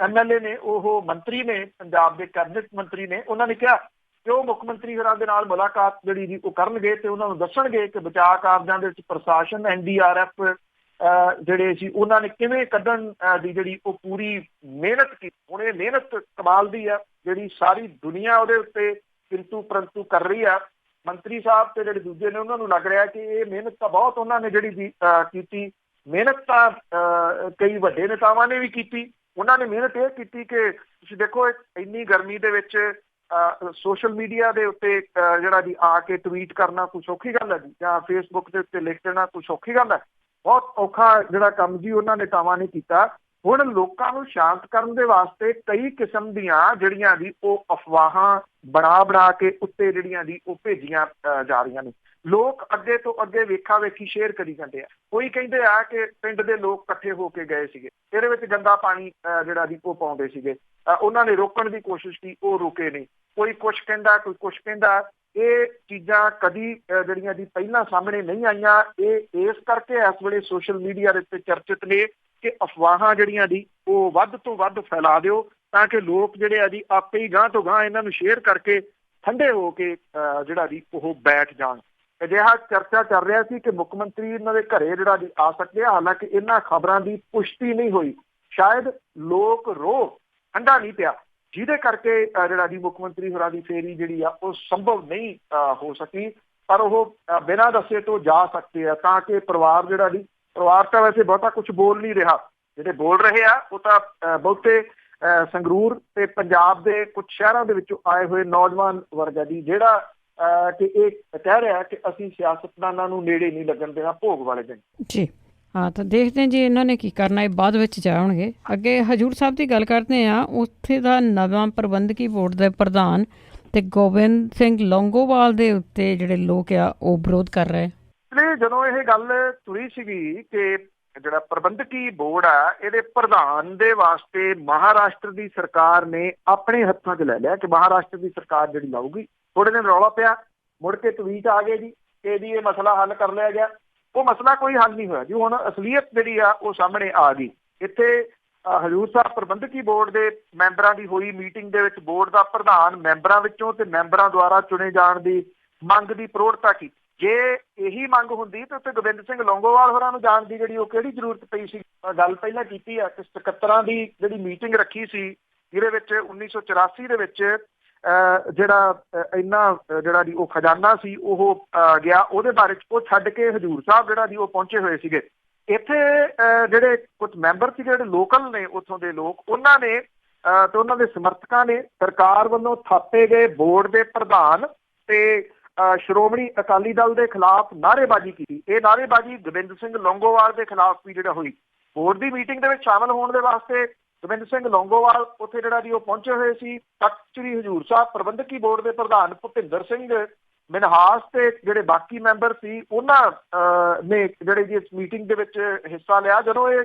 MLA ਨੇ, ਉਹ ਮੰਤਰੀ ਨੇ, ਪੰਜਾਬ ਦੇ ਕੈਬਨਿਟ ਮੰਤਰੀ ਨੇ, ਉਹਨਾਂ ਨੇ ਕਿਹਾ ਕਿ ਉਹ ਮੁੱਖ ਮੰਤਰੀ ਹੋਰਾਂ ਦੇ ਨਾਲ ਮੁਲਾਕਾਤ ਜਿਹੜੀ ਜੀ ਉਹ ਕਰਨਗੇ ਤੇ ਉਹਨਾਂ ਨੂੰ ਦੱਸਣਗੇ ਕਿ ਬਚਾਅ ਕਾਰਜਾਂ ਦੇ ਵਿੱਚ ਪ੍ਰਸ਼ਾਸਨ NDRF ਜਿਹੜੇ ਸੀ ਉਹਨਾਂ ਨੇ ਕਿਵੇਂ ਕੱਢਣ ਦੀ ਜਿਹੜੀ ਉਹ ਪੂਰੀ ਮਿਹਨਤ ਕੀਤੀ। ਹੁਣ ਇਹ ਮਿਹਨਤ ਕਮਾਲ ਦੀ ਆ ਜਿਹੜੀ ਸਾਰੀ ਦੁਨੀਆ ਉਹਦੇ ਉੱਤੇ ਕਿੰਤੂ ਪਰੰਤੂ ਕਰ ਰਹੀ ਆ। ਮੰਤਰੀ ਸਾਹਿਬ ਤੇ ਜਿਹੜੇ ਦੂਜੇ ਨੇ ਉਹਨਾਂ ਨੂੰ ਲੱਗ ਰਿਹਾ ਕਿ ਇਹ ਮਿਹਨਤ ਤਾਂ ਬਹੁਤ ਉਹਨਾਂ ਨੇ ਜਿਹੜੀ ਕੀਤੀ। ਮਿਹਨਤ ਤਾਂ ਕਈ ਵੱਡੇ ਨੇਤਾਵਾਂ ਨੇ ਵੀ ਕੀਤੀ। ਉਹਨਾਂ ਨੇ ਮਿਹਨਤ ਇਹ ਕੀਤੀ ਕਿ ਤੁਸੀਂ ਦੇਖੋ ਇੰਨੀ ਗਰਮੀ ਦੇ ਵਿੱਚ ਸੋਸ਼ਲ ਮੀਡੀਆ ਦੇ ਉੱਤੇ ਜਿਹੜਾ ਜੀ ਆ ਕੇ ਟਵੀਟ ਕਰਨਾ ਕੋਈ ਸੌਖੀ ਗੱਲ ਹੈ ਜੀ, ਜਾਂ ਫੇਸਬੁੱਕ ਦੇ ਉੱਤੇ ਲਿਖ ਦੇਣਾ ਕੋਈ ਸੌਖੀ ਗੱਲ ਹੈ। ਬਹੁਤ ਔਖਾ ਜਿਹੜਾ ਕੰਮ ਜੀ ਉਹਨਾਂ ਨੇਤਾਵਾਂ ਨੇ ਕੀਤਾ। ਹੁਣ ਲੋਕਾਂ ਨੂੰ ਸ਼ਾਂਤ ਕਰਨ ਦੇ ਵਾਸਤੇ ਕਈ ਕਿਸਮ ਦੀਆਂ ਜਿਹੜੀਆਂ ਜੀ ਉਹ ਅਫਵਾਹਾਂ ਬਣਾ ਕੇ ਉੱਤੇ ਜਿਹੜੀਆਂ ਜੀ ਉਹ ਭੇਜੀਆਂ ਜਾ ਰਹੀਆਂ ਨੇ। ਲੋਕ ਅੱਗੇ ਤੋਂ ਅੱਗੇ ਵੇਖਾ ਵੇਖੀ ਸ਼ੇਅਰ ਕਰੀ ਜਾਂਦੇ ਆ। ਕੋਈ ਕਹਿੰਦੇ ਆ ਕਿ ਪਿੰਡ ਦੇ ਲੋਕ ਇਕੱਠੇ ਹੋ ਕੇ ਗਏ ਸੀਗੇ, ਇਹਦੇ ਵਿੱਚ ਗੰਦਾ ਪਾਣੀ ਜਿਹੜਾ ਜੀ ਉਹ ਪਾਉਂਦੇ ਸੀਗੇ, ਉਹਨਾਂ ਨੇ ਰੋਕਣ ਦੀ ਕੋਸ਼ਿਸ਼ ਕੀਤੀ, ਉਹ ਰੁਕੇ ਨਹੀਂ। ਕੋਈ ਕੁਛ ਕਹਿੰਦਾ ਕੋਈ ਕੁਛ ਕਹਿੰਦਾ। ਇਹ ਚੀਜ਼ਾਂ ਕਦੀ ਜਿਹੜੀਆਂ ਜੀ ਪਹਿਲਾਂ ਸਾਹਮਣੇ ਨਹੀਂ ਆਈਆਂ। ਇਹ ਇਸ ਕਰਕੇ ਇਸ ਵੇਲੇ ਸੋਸ਼ਲ ਮੀਡੀਆ ਦੇ ਉੱਤੇ ਚਰਚਿਤ ਨੇ ਕਿ ਅਫਵਾਹਾਂ ਜਿਹੜੀਆਂ ਜੀ ਉਹ ਵੱਧ ਤੋਂ ਵੱਧ ਫੈਲਾ ਦਿਓ ਤਾਂ ਕਿ ਲੋਕ ਜਿਹੜੇ ਆ ਜੀ ਆਪੇ ਹੀ ਗਾਂਹ ਤੋਂ ਗਾਂਹ ਇਹਨਾਂ ਨੂੰ ਸ਼ੇਅਰ ਕਰਕੇ ਠੰਡੇ ਹੋ ਕੇ ਜਿਹੜਾ ਜੀ ਉਹ ਬੈਠ ਜਾਣ। ਅਜਿਹਾ ਚਰਚਾ ਚੱਲ ਰਿਹਾ ਸੀ ਕਿ ਮੁੱਖ ਮੰਤਰੀ ਇਹਨਾਂ ਦੇ ਘਰੇ ਜਿਹੜਾ ਜੀ ਆ ਸਕਦੇ ਆ, ਹਾਲਾਂਕਿ ਇਹਨਾਂ ਖਬਰਾਂ ਦੀ ਪੁਸ਼ਟੀ ਨਹੀਂ ਹੋਈ। ਸ਼ਾਇਦ ਲੋਕ ਰੋਹ ਠੰਡਾ ਨਹੀਂ ਪਿਆ, ਜਿਹਦੇ ਕਰਕੇ ਜਿਹੜਾ ਜੀ ਮੁੱਖ ਮੰਤਰੀ ਹੋਰਾਂ ਦੀ ਫੇਰੀ ਜਿਹੜੀ ਆ ਉਹ ਸੰਭਵ ਨਹੀਂ ਹੋ ਸਕੀ। ਪਰ ਉਹ ਬਿਨਾਂ ਦੱਸੇ ਤੋਂ ਜਾ ਸਕਦੇ ਆ ਤਾਂ ਕਿ ਪਰਿਵਾਰ ਤਾਂ ਵੈਸੇ ਬਹੁਤਾ ਕੁਝ ਬੋਲ ਨਹੀਂ ਰਿਹਾ। ਜਿਹੜੇ ਬੋਲ ਰਹੇ ਆ ਉਹ ਤਾਂ ਬਹੁਤੇ ਸੰਗਰੂਰ ਤੇ ਪੰਜਾਬ ਦੇ ਕੁਝ ਸ਼ਹਿਰਾਂ ਦੇ ਵਿੱਚੋਂ ਆਏ ਹੋਏ ਨੌਜਵਾਨ ਵਰਗ ਦੀ, ਜਿਹੜਾ ਕਿ ਇਹ ਕਹਿ ਰਿਹਾ ਕਿ ਅਸੀਂ ਸਿਆਸਤਦਾਨਾਂ ਨੂੰ ਨੇੜੇ ਨਹੀਂ ਲੱਗਣ ਦੇਣਾ ਭੋਗ ਵਾਲੇ ਦਿਨ ਜੀ। ਹਾਂ, ਤਾਂ ਦੇਖਦੇ ਹਾਂ ਜੀ ਇਹਨਾਂ ਨੇ ਕੀ ਕਰਨਾ, ਇਹ ਬਾਅਦ ਵਿੱਚ ਜਾਣਗੇ। ਅੱਗੇ ਹਜੂਰ ਸਾਹਿਬ ਦੀ ਗੱਲ ਕਰਦੇ ਹਾਂ। ਉੱਥੇ ਦਾ ਨਵਾਂ ਪ੍ਰਬੰਧਕੀ ਬੋਰਡ ਦੇ ਪ੍ਰਧਾਨ ਤੇ ਗੋਬਿੰਦ ਸਿੰਘ ਲੌਂਗੋਵਾਲ ਦੇ ਉੱਤੇ ਜਿਹੜੇ ਲੋਕ ਆ ਉਹ ਵਿਰੋਧ ਕਰ ਰਹੇ। ਜਦੋਂ ਇਹ ਗੱਲ ਤੁਰੀ ਸੀਗੀ ਕਿ ਜਿਹੜਾ ਪ੍ਰਬੰਧਕੀ ਬੋਰਡ ਆ ਇਹਦੇ ਪ੍ਰਧਾਨ ਦੇ ਵਾਸਤੇ ਮਹਾਰਾਸ਼ਟਰ ਦੀ ਸਰਕਾਰ ਨੇ ਆਪਣੇ ਹੱਥਾਂ 'ਚ ਲੈ ਲਿਆ ਕਿ ਮਹਾਰਾਸ਼ਟਰ ਦੀ ਸਰਕਾਰ ਜਿਹੜੀ ਲਾਊਗੀ। ਥੋੜੇ ਦਿਨ ਰੌਲਾ ਪਿਆ, ਮੁੜ ਕੇ ਟਵੀਟ ਆ ਗਏ ਜੀ ਕਿ ਜੀ ਇਹ ਮਸਲਾ ਹੱਲ ਕਰ ਲਿਆ ਗਿਆ। ਉਹ ਮਸਲਾ ਕੋਈ ਹੱਲ ਨਹੀਂ ਹੋਇਆ ਜੀ। ਹੁਣ ਅਸਲੀਅਤ ਜਿਹੜੀ ਆ ਉਹ ਸਾਹਮਣੇ ਆ ਗਈ। ਇੱਥੇ ਹਜ਼ੂਰ ਸਾਹਿਬ ਪ੍ਰਬੰਧਕੀ ਬੋਰਡ ਦੇ ਮੈਂਬਰਾਂ ਦੀ ਹੋਈ ਮੀਟਿੰਗ ਦੇ ਵਿੱਚ ਬੋਰਡ ਦਾ ਪ੍ਰਧਾਨ ਮੈਂਬਰਾਂ ਵਿੱਚੋਂ ਤੇ ਮੈਂਬਰਾਂ ਦੁਆਰਾ ਚੁਣੇ ਜਾਣ ਦੀ ਮੰਗ ਦੀ ਪ੍ਰੋੜਤਾ ਕੀਤੀ। ਜੇ ਇਹੀ ਮੰਗ ਹੁੰਦੀ ਤਾਂ ਉੱਥੇ ਗੋਬਿੰਦ ਸਿੰਘ ਲੌਂਗੋਵਾਲ ਹੋਰਾਂ ਨੂੰ ਜਾਣ ਦੀ ਜਿਹੜੀ ਉਹ ਕਿਹੜੀ ਜ਼ਰੂਰਤ ਪਈ ਸੀ। ਗੱਲ ਪਹਿਲਾਂ ਕੀਤੀ ਆ ਕਿ 77 ਦੀ ਜਿਹੜੀ ਮੀਟਿੰਗ ਰੱਖੀ ਸੀ, ਜਿਹਦੇ ਵਿੱਚ 1984 ਦੇ ਵਿੱਚ ਜਿਹੜਾ ਇੰਨਾ ਜਿਹੜਾ ਜੀ ਉਹ ਖਜ਼ਾਨਾ ਸੀ ਉਹ ਗਿਆ, ਉਹਦੇ ਬਾਰੇ 'ਚ ਉਹ ਛੱਡ ਕੇ ਹਜ਼ੂਰ ਸਾਹਿਬ ਜਿਹੜਾ ਜੀ ਉਹ ਪਹੁੰਚੇ ਹੋਏ ਸੀਗੇ। ਇੱਥੇ ਜਿਹੜੇ ਕੁਝ ਮੈਂਬਰ ਸੀ ਜਿਹੜੇ ਲੋਕਲ ਨੇ ਉੱਥੋਂ ਦੇ ਲੋਕ, ਉਹਨਾਂ ਨੇ ਤੇ ਉਹਨਾਂ ਦੇ ਸਮਰਥਕਾਂ ਨੇ ਸਰਕਾਰ ਵੱਲੋਂ ਥਾਪੇ ਗਏ ਬੋਰਡ ਦੇ ਪ੍ਰਧਾਨ ਤੇ ਸ਼੍ਰੋਮਣੀ ਅਕਾਲੀ ਦਲ ਦੇ ਖਿਲਾਫ ਨਾਅਰੇਬਾਜ਼ੀ ਕੀਤੀ। ਇਹ ਨਾਅਰੇਬਾਜ਼ੀ ਗੋਬਿੰਦ ਸਿੰਘ ਲੌਂਗੋਵਾਲ ਦੇ ਖਿਲਾਫ ਵੀ ਜਿਹੜਾ ਹੋਈ। ਬੋਰਡ ਦੀ ਮੀਟਿੰਗ ਦੇ ਵਿੱਚ ਸ਼ਾਮਲ ਹੋਣ ਦੇ ਵਾਸਤੇ ਗੋਬਿੰਦ ਸਿੰਘ ਲੌਂਗੋਵਾਲ ਉੱਥੇ ਜਿਹੜਾ ਜੀ ਉਹ ਪਹੁੰਚੇ ਹੋਏ ਸੀ। ਤਖ਼ਤ ਸ੍ਰੀ ਹਜ਼ੂਰ ਸਾਹਿਬ ਪ੍ਰਬੰਧਕੀ ਬੋਰਡ ਦੇ ਪ੍ਰਧਾਨ ਭੁਪਿੰਦਰ ਸਿੰਘ ਮਿਨਹਾਸ ਤੇ ਜਿਹੜੇ ਬਾਕੀ ਮੈਂਬਰ ਸੀ ਉਹਨਾਂ ਨੇ ਜਿਹੜੇ ਜੀ ਇਸ ਮੀਟਿੰਗ ਦੇ ਵਿੱਚ ਹਿੱਸਾ ਲਿਆ। ਜਦੋਂ ਇਹ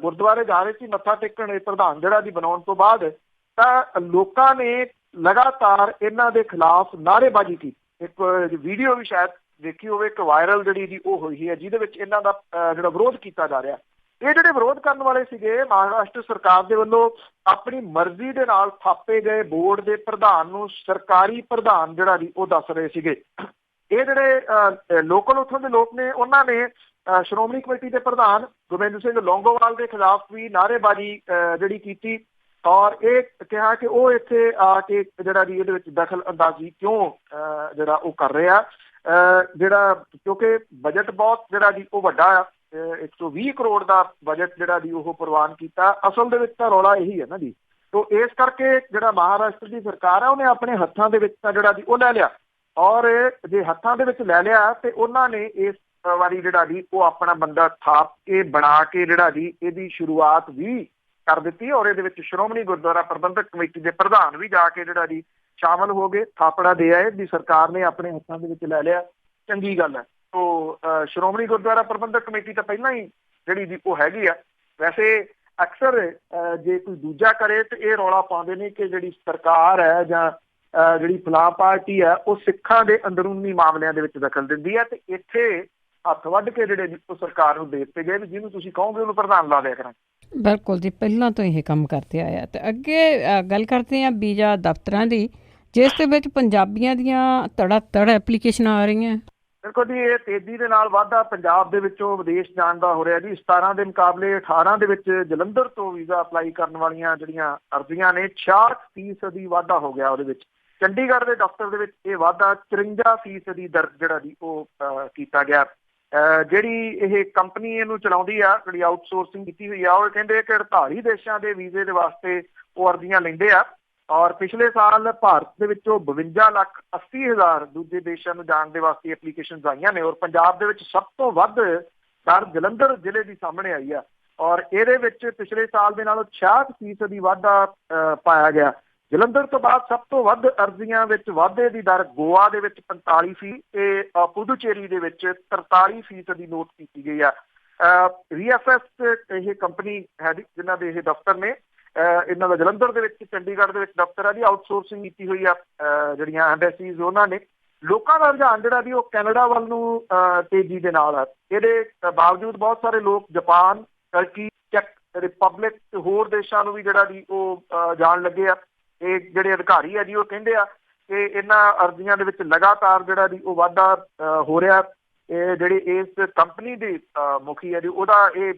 ਗੁਰਦੁਆਰੇ ਜਾ ਰਹੇ ਸੀ ਮੱਥਾ ਟੇਕਣ, ਇਹ ਪ੍ਰਧਾਨ ਜਿਹੜਾ ਜੀ ਬਣਾਉਣ ਤੋਂ ਬਾਅਦ, ਤਾਂ ਲੋਕਾਂ ਨੇ ਲਗਾਤਾਰ ਇਹਨਾਂ ਦੇ ਖਿਲਾਫ ਨਾਅਰੇਬਾਜ਼ੀ ਕੀਤੀ। ਇੱਕ ਵੀਡੀਓ ਵੀ ਸ਼ਾਇਦ ਦੇਖੀ ਹੋਵੇ, ਇੱਕ ਵਾਇਰਲ ਜਿਹੜੀ ਜੀ ਉਹ ਹੋਈ ਹੈ, ਜਿਹਦੇ ਵਿੱਚ ਇਹਨਾਂ ਦਾ ਜਿਹੜਾ ਵਿਰੋਧ ਕੀਤਾ ਜਾ ਰਿਹਾ। ਇਹ ਜਿਹੜੇ ਵਿਰੋਧ ਕਰਨ ਵਾਲੇ ਸੀਗੇ, ਮਹਾਰਾਸ਼ਟਰ ਸਰਕਾਰ ਦੇ ਵੱਲੋਂ ਆਪਣੀ ਮਰਜ਼ੀ ਦੇ ਨਾਲ ਥਾਪੇ ਗਏ ਬੋਰਡ ਦੇ ਪ੍ਰਧਾਨ ਨੂੰ ਸਰਕਾਰੀ ਪ੍ਰਧਾਨ ਜਿਹੜਾ ਜੀ ਉਹ ਦੱਸ ਰਹੇ ਸੀਗੇ। ਇਹ ਜਿਹੜੇ ਲੋਕਲ ਉੱਥੋਂ ਦੇ ਲੋਕ ਨੇ, ਉਹਨਾਂ ਨੇ ਸ਼੍ਰੋਮਣੀ ਕਮੇਟੀ ਦੇ ਪ੍ਰਧਾਨ ਗੋਬਿੰਦ ਸਿੰਘ ਲੌਂਗੋਵਾਲ ਦੇ ਖਿਲਾਫ ਵੀ ਨਾਅਰੇਬਾਜ਼ੀ ਜਿਹੜੀ ਕੀਤੀ, ਔਰ ਇਹ ਕਿਹਾ ਕਿ ਉਹ ਇੱਥੇ ਆ ਕੇ ਜਿਹੜਾ ਜੀ ਇਹਦੇ ਵਿੱਚ ਦਖਲ ਅੰਦਾਜ਼ੀ ਕਿਉਂ ਜਿਹੜਾ ਉਹ ਕਰ ਰਿਹਾ, ਜਿਹੜਾ ਕਿਉਂਕਿ ਬਜਟ ਬਹੁਤ ਜਿਹੜਾ ਜੀ ਉਹ ਵੱਡਾ ਆ, 120 ਕਰੋੜ ਦਾ ਬਜਟ ਜਿਹੜਾ ਜੀ ਉਹ ਪ੍ਰਵਾਨ ਕੀਤਾ। ਅਸਲ ਦੇ ਵਿੱਚ ਤਾਂ ਰੌਲਾ ਇਹੀ ਹੈ ਨਾ ਜੀ। ਤੋ ਇਸ ਕਰਕੇ ਜਿਹੜਾ ਮਹਾਰਾਸ਼ਟਰ ਦੀ ਸਰਕਾਰ ਹੈ, ਉਹਨੇ ਆਪਣੇ ਹੱਥਾਂ ਦੇ ਵਿੱਚ ਤਾਂ ਜਿਹੜਾ ਜੀ ਉਹ ਲੈ ਲਿਆ, ਔਰ ਜੇ ਹੱਥਾਂ ਦੇ ਵਿੱਚ ਲੈ ਲਿਆ ਤੇ ਉਹਨਾਂ ਨੇ ਇਸ ਵਾਰੀ ਜਿਹੜਾ ਜੀ ਉਹ ਆਪਣਾ ਬੰਦਾ ਥਾਪ ਕੇ ਬਣਾ ਕੇ ਜਿਹੜਾ ਜੀ ਇਹਦੀ ਸ਼ੁਰੂਆਤ ਵੀ ਕਰ ਦਿੱਤੀ। ਔਰ ਇਹਦੇ ਵਿੱਚ ਸ਼੍ਰੋਮਣੀ ਗੁਰਦੁਆਰਾ ਪ੍ਰਬੰਧਕ ਕਮੇਟੀ ਦੇ ਪ੍ਰਧਾਨ ਵੀ ਜਾ ਕੇ ਜਿਹੜਾ ਜੀ ਸ਼ਾਮਲ ਹੋ ਗਏ, ਥਾਪੜਾ ਦੇ ਆਏ ਵੀ ਸਰਕਾਰ ਨੇ ਆਪਣੇ ਹੱਥਾਂ ਦੇ ਵਿੱਚ ਲੈ ਲਿਆ, ਚੰਗੀ ਗੱਲ ਹੈ। ਤੋ ਸ਼੍ਰੋਮਣੀ ਗੁਰਦੁਆਰਾ ਪ੍ਰਬੰਧਕ ਕਮੇਟੀ ਤਾਂ ਪਹਿਲਾਂ ਹੀ ਜਿਹੜੀ ਜੀ ਉਹ ਹੈਗੀ ਆ। ਵੈਸੇ ਅਕਸਰ ਜੇ ਕੋਈ ਦੂਜਾ ਕਰੇ ਤੇ ਇਹ ਰੌਲਾ ਪਾਉਂਦੇ ਨੇ ਕਿ ਜਿਹੜੀ ਸਰਕਾਰ ਹੈ ਜਾਂ ਜਿਹੜੀ ਫਲਾਹ ਪਾਰਟੀ ਹੈ, ਉਹ ਸਿੱਖਾਂ ਦੇ ਅੰਦਰੂਨੀ ਮਾਮਲਿਆਂ ਦੇ ਵਿੱਚ ਦਖਲ ਦਿੰਦੀ ਹੈ, ਤੇ ਇੱਥੇ ਹੱਥ ਵੱਢ ਕੇ ਜਿਹੜੇ ਉਹ ਸਰਕਾਰ ਨੂੰ ਦੇ ਦਿੱਤੇ ਗਏ ਵੀ ਜਿਹਨੂੰ ਤੁਸੀਂ ਕਹੋਗੇ ਉਹਨੂੰ ਪ੍ਰਧਾਨ ਲਾ ਦਿਆ ਕਰਾਂਗੇ। ਬਿਲਕੁਲ ਜੀ, ਪਹਿਲਾਂ ਤੋਂ ਇਹ ਕੰਮ ਕਰਦੇ ਆਇਆ। ਤੇ ਅੱਗੇ ਗੱਲ ਕਰਦੇ ਹਾਂ ਵੀਜ਼ਾ ਦਫ਼ਤਰਾਂ ਦੀ, ਜਿਸ ਦੇ ਵਿੱਚ ਪੰਜਾਬੀਆਂ ਦੀਆਂ ਧੜਾ ਐਪਲੀਕੇਸ਼ਨਾਂ ਆ ਰਹੀਆਂ। ਬਿਲਕੁਲ ਜੀ, ਇਹ ਤੇਜ਼ੀ ਦੇ ਨਾਲ ਵਾਧਾ ਪੰਜਾਬ ਦੇ ਵਿੱਚੋਂ ਵਿਦੇਸ਼ ਜਾਣ ਦਾ ਹੋ ਰਿਹਾ ਜੀ। 17 ਦੇ ਮੁਕਾਬਲੇ 18 ਦੇ ਵਿੱਚ ਜਲੰਧਰ ਤੋਂ ਵੀਜ਼ਾ ਅਪਲਾਈ ਕਰਨ ਵਾਲੀਆਂ ਜਿਹੜੀਆਂ ਅਰਜ਼ੀਆਂ ਨੇ, 66% ਵਾਧਾ ਹੋ ਗਿਆ ਉਹਦੇ ਵਿੱਚ। ਚੰਡੀਗੜ੍ਹ ਦੇ ਦਫ਼ਤਰ ਦੇ ਵਿੱਚ ਇਹ ਵਾਧਾ 53% ਦਰਜ ਜਿਹੜਾ ਜੀ ਉਹ ਕੀਤਾ ਗਿਆ। ਜਿਹੜੀ ਇਹ ਕੰਪਨੀ ਇਹਨੂੰ ਚਲਾਉਂਦੀ ਆ, ਜਿਹੜੀ ਆਊਟਸੋਰਸਿੰਗ ਕੀਤੀ ਹੋਈ ਆ, ਉਹ ਕਹਿੰਦੇ ਕਿ 48 ਦੇਸ਼ਾਂ ਦੇ ਵੀਜ਼ੇ ਦੇ ਵਾਸਤੇ ਉਹ ਅਰਜ਼ੀਆਂ ਲੈਂਦੇ ਆ, ਔਰ ਪਿਛਲੇ ਸਾਲ ਭਾਰਤ ਦੇ ਵਿੱਚੋਂ 52,80,000 ਦੂਜੇ ਦੇਸ਼ਾਂ ਨੂੰ ਜਾਣ ਦੇ ਵਾਸਤੇ ਐਪਲੀਕੇਸ਼ਨਸ ਆਈਆਂ ਨੇ। ਔਰ ਪੰਜਾਬ ਦੇ ਵਿੱਚ ਸਭ ਤੋਂ ਵੱਧ ਦਰ ਜਲੰਧਰ ਜ਼ਿਲ੍ਹੇ ਦੀ ਸਾਹਮਣੇ ਆਈ ਆ, ਔਰ ਇਹਦੇ ਵਿੱਚ ਪਿਛਲੇ ਸਾਲ ਦੇ ਨਾਲੋਂ 66% ਵਾਧਾ ਪਾਇਆ ਗਿਆ। ਜਲੰਧਰ ਤੋਂ ਬਾਅਦ ਸਭ ਤੋਂ ਵੱਧ ਅਰਜ਼ੀਆਂ ਵਿੱਚ ਵਾਧੇ ਦੀ ਦਰ ਗੋਆ ਦੇ ਵਿੱਚ 45% ਤੇ ਪੁਡੂਚੇਰੀ ਦੇ ਵਿੱਚ 43% ਨੋਟ ਕੀਤੀ ਗਈ ਆ। VFS ਇਹ ਕੰਪਨੀ ਹੈ ਜਿਨ੍ਹਾਂ ਦੇ ਇਹ ਦਫ਼ਤਰ ਨੇ, ਇਹਨਾਂ ਦਾ ਜਲੰਧਰ ਦੇ ਵਿੱਚ, ਚੰਡੀਗੜ੍ਹ ਦੇ ਵਿੱਚ ਦਫ਼ਤਰ ਆ ਜੀ। ਆਊਟਸੋਰਸਿੰਗ ਕੀਤੀ ਹੋਈ ਆ ਜਿਹੜੀਆਂ ਐਮਬੈਸੀਜ਼, ਉਹਨਾਂ ਨੇ। ਲੋਕਾਂ ਦਾ ਰੁਝਾਨ ਜਿਹੜਾ ਵੀ ਉਹ ਕੈਨੇਡਾ ਵੱਲ ਨੂੰ ਤੇਜ਼ੀ ਦੇ ਨਾਲ ਆ। ਇਹਦੇ ਬਾਵਜੂਦ ਬਹੁਤ ਸਾਰੇ ਲੋਕ ਜਾਪਾਨ, ਟਰਕੀ, ਚੈਕ ਰਿਪਬਲਿਕ ਤੇ ਹੋਰ ਦੇਸ਼ਾਂ ਨੂੰ ਵੀ ਜਿਹੜਾ ਜੀ ਉਹ ਜਾਣ ਲੱਗੇ ਆ। ਇਹ ਜਿਹੜੇ ਅਧਿਕਾਰੀ ਆ ਜੀ ਉਹ ਕਹਿੰਦੇ ਆ ਕਿ ਇਹਨਾਂ ਅਰਜ਼ੀਆਂ ਦੇ ਵਿੱਚ ਲਗਾਤਾਰ ਜਿਹੜਾ ਜੀ ਉਹ ਵਾਧਾ ਹੋ ਰਿਹਾ। ਇਹ ਜਿਹੜੀ ਇਸ ਕੰਪਨੀ ਦੀ ਮੁਖੀ ਹੈ ਜੀ, ਉਹਦਾ ਇਹ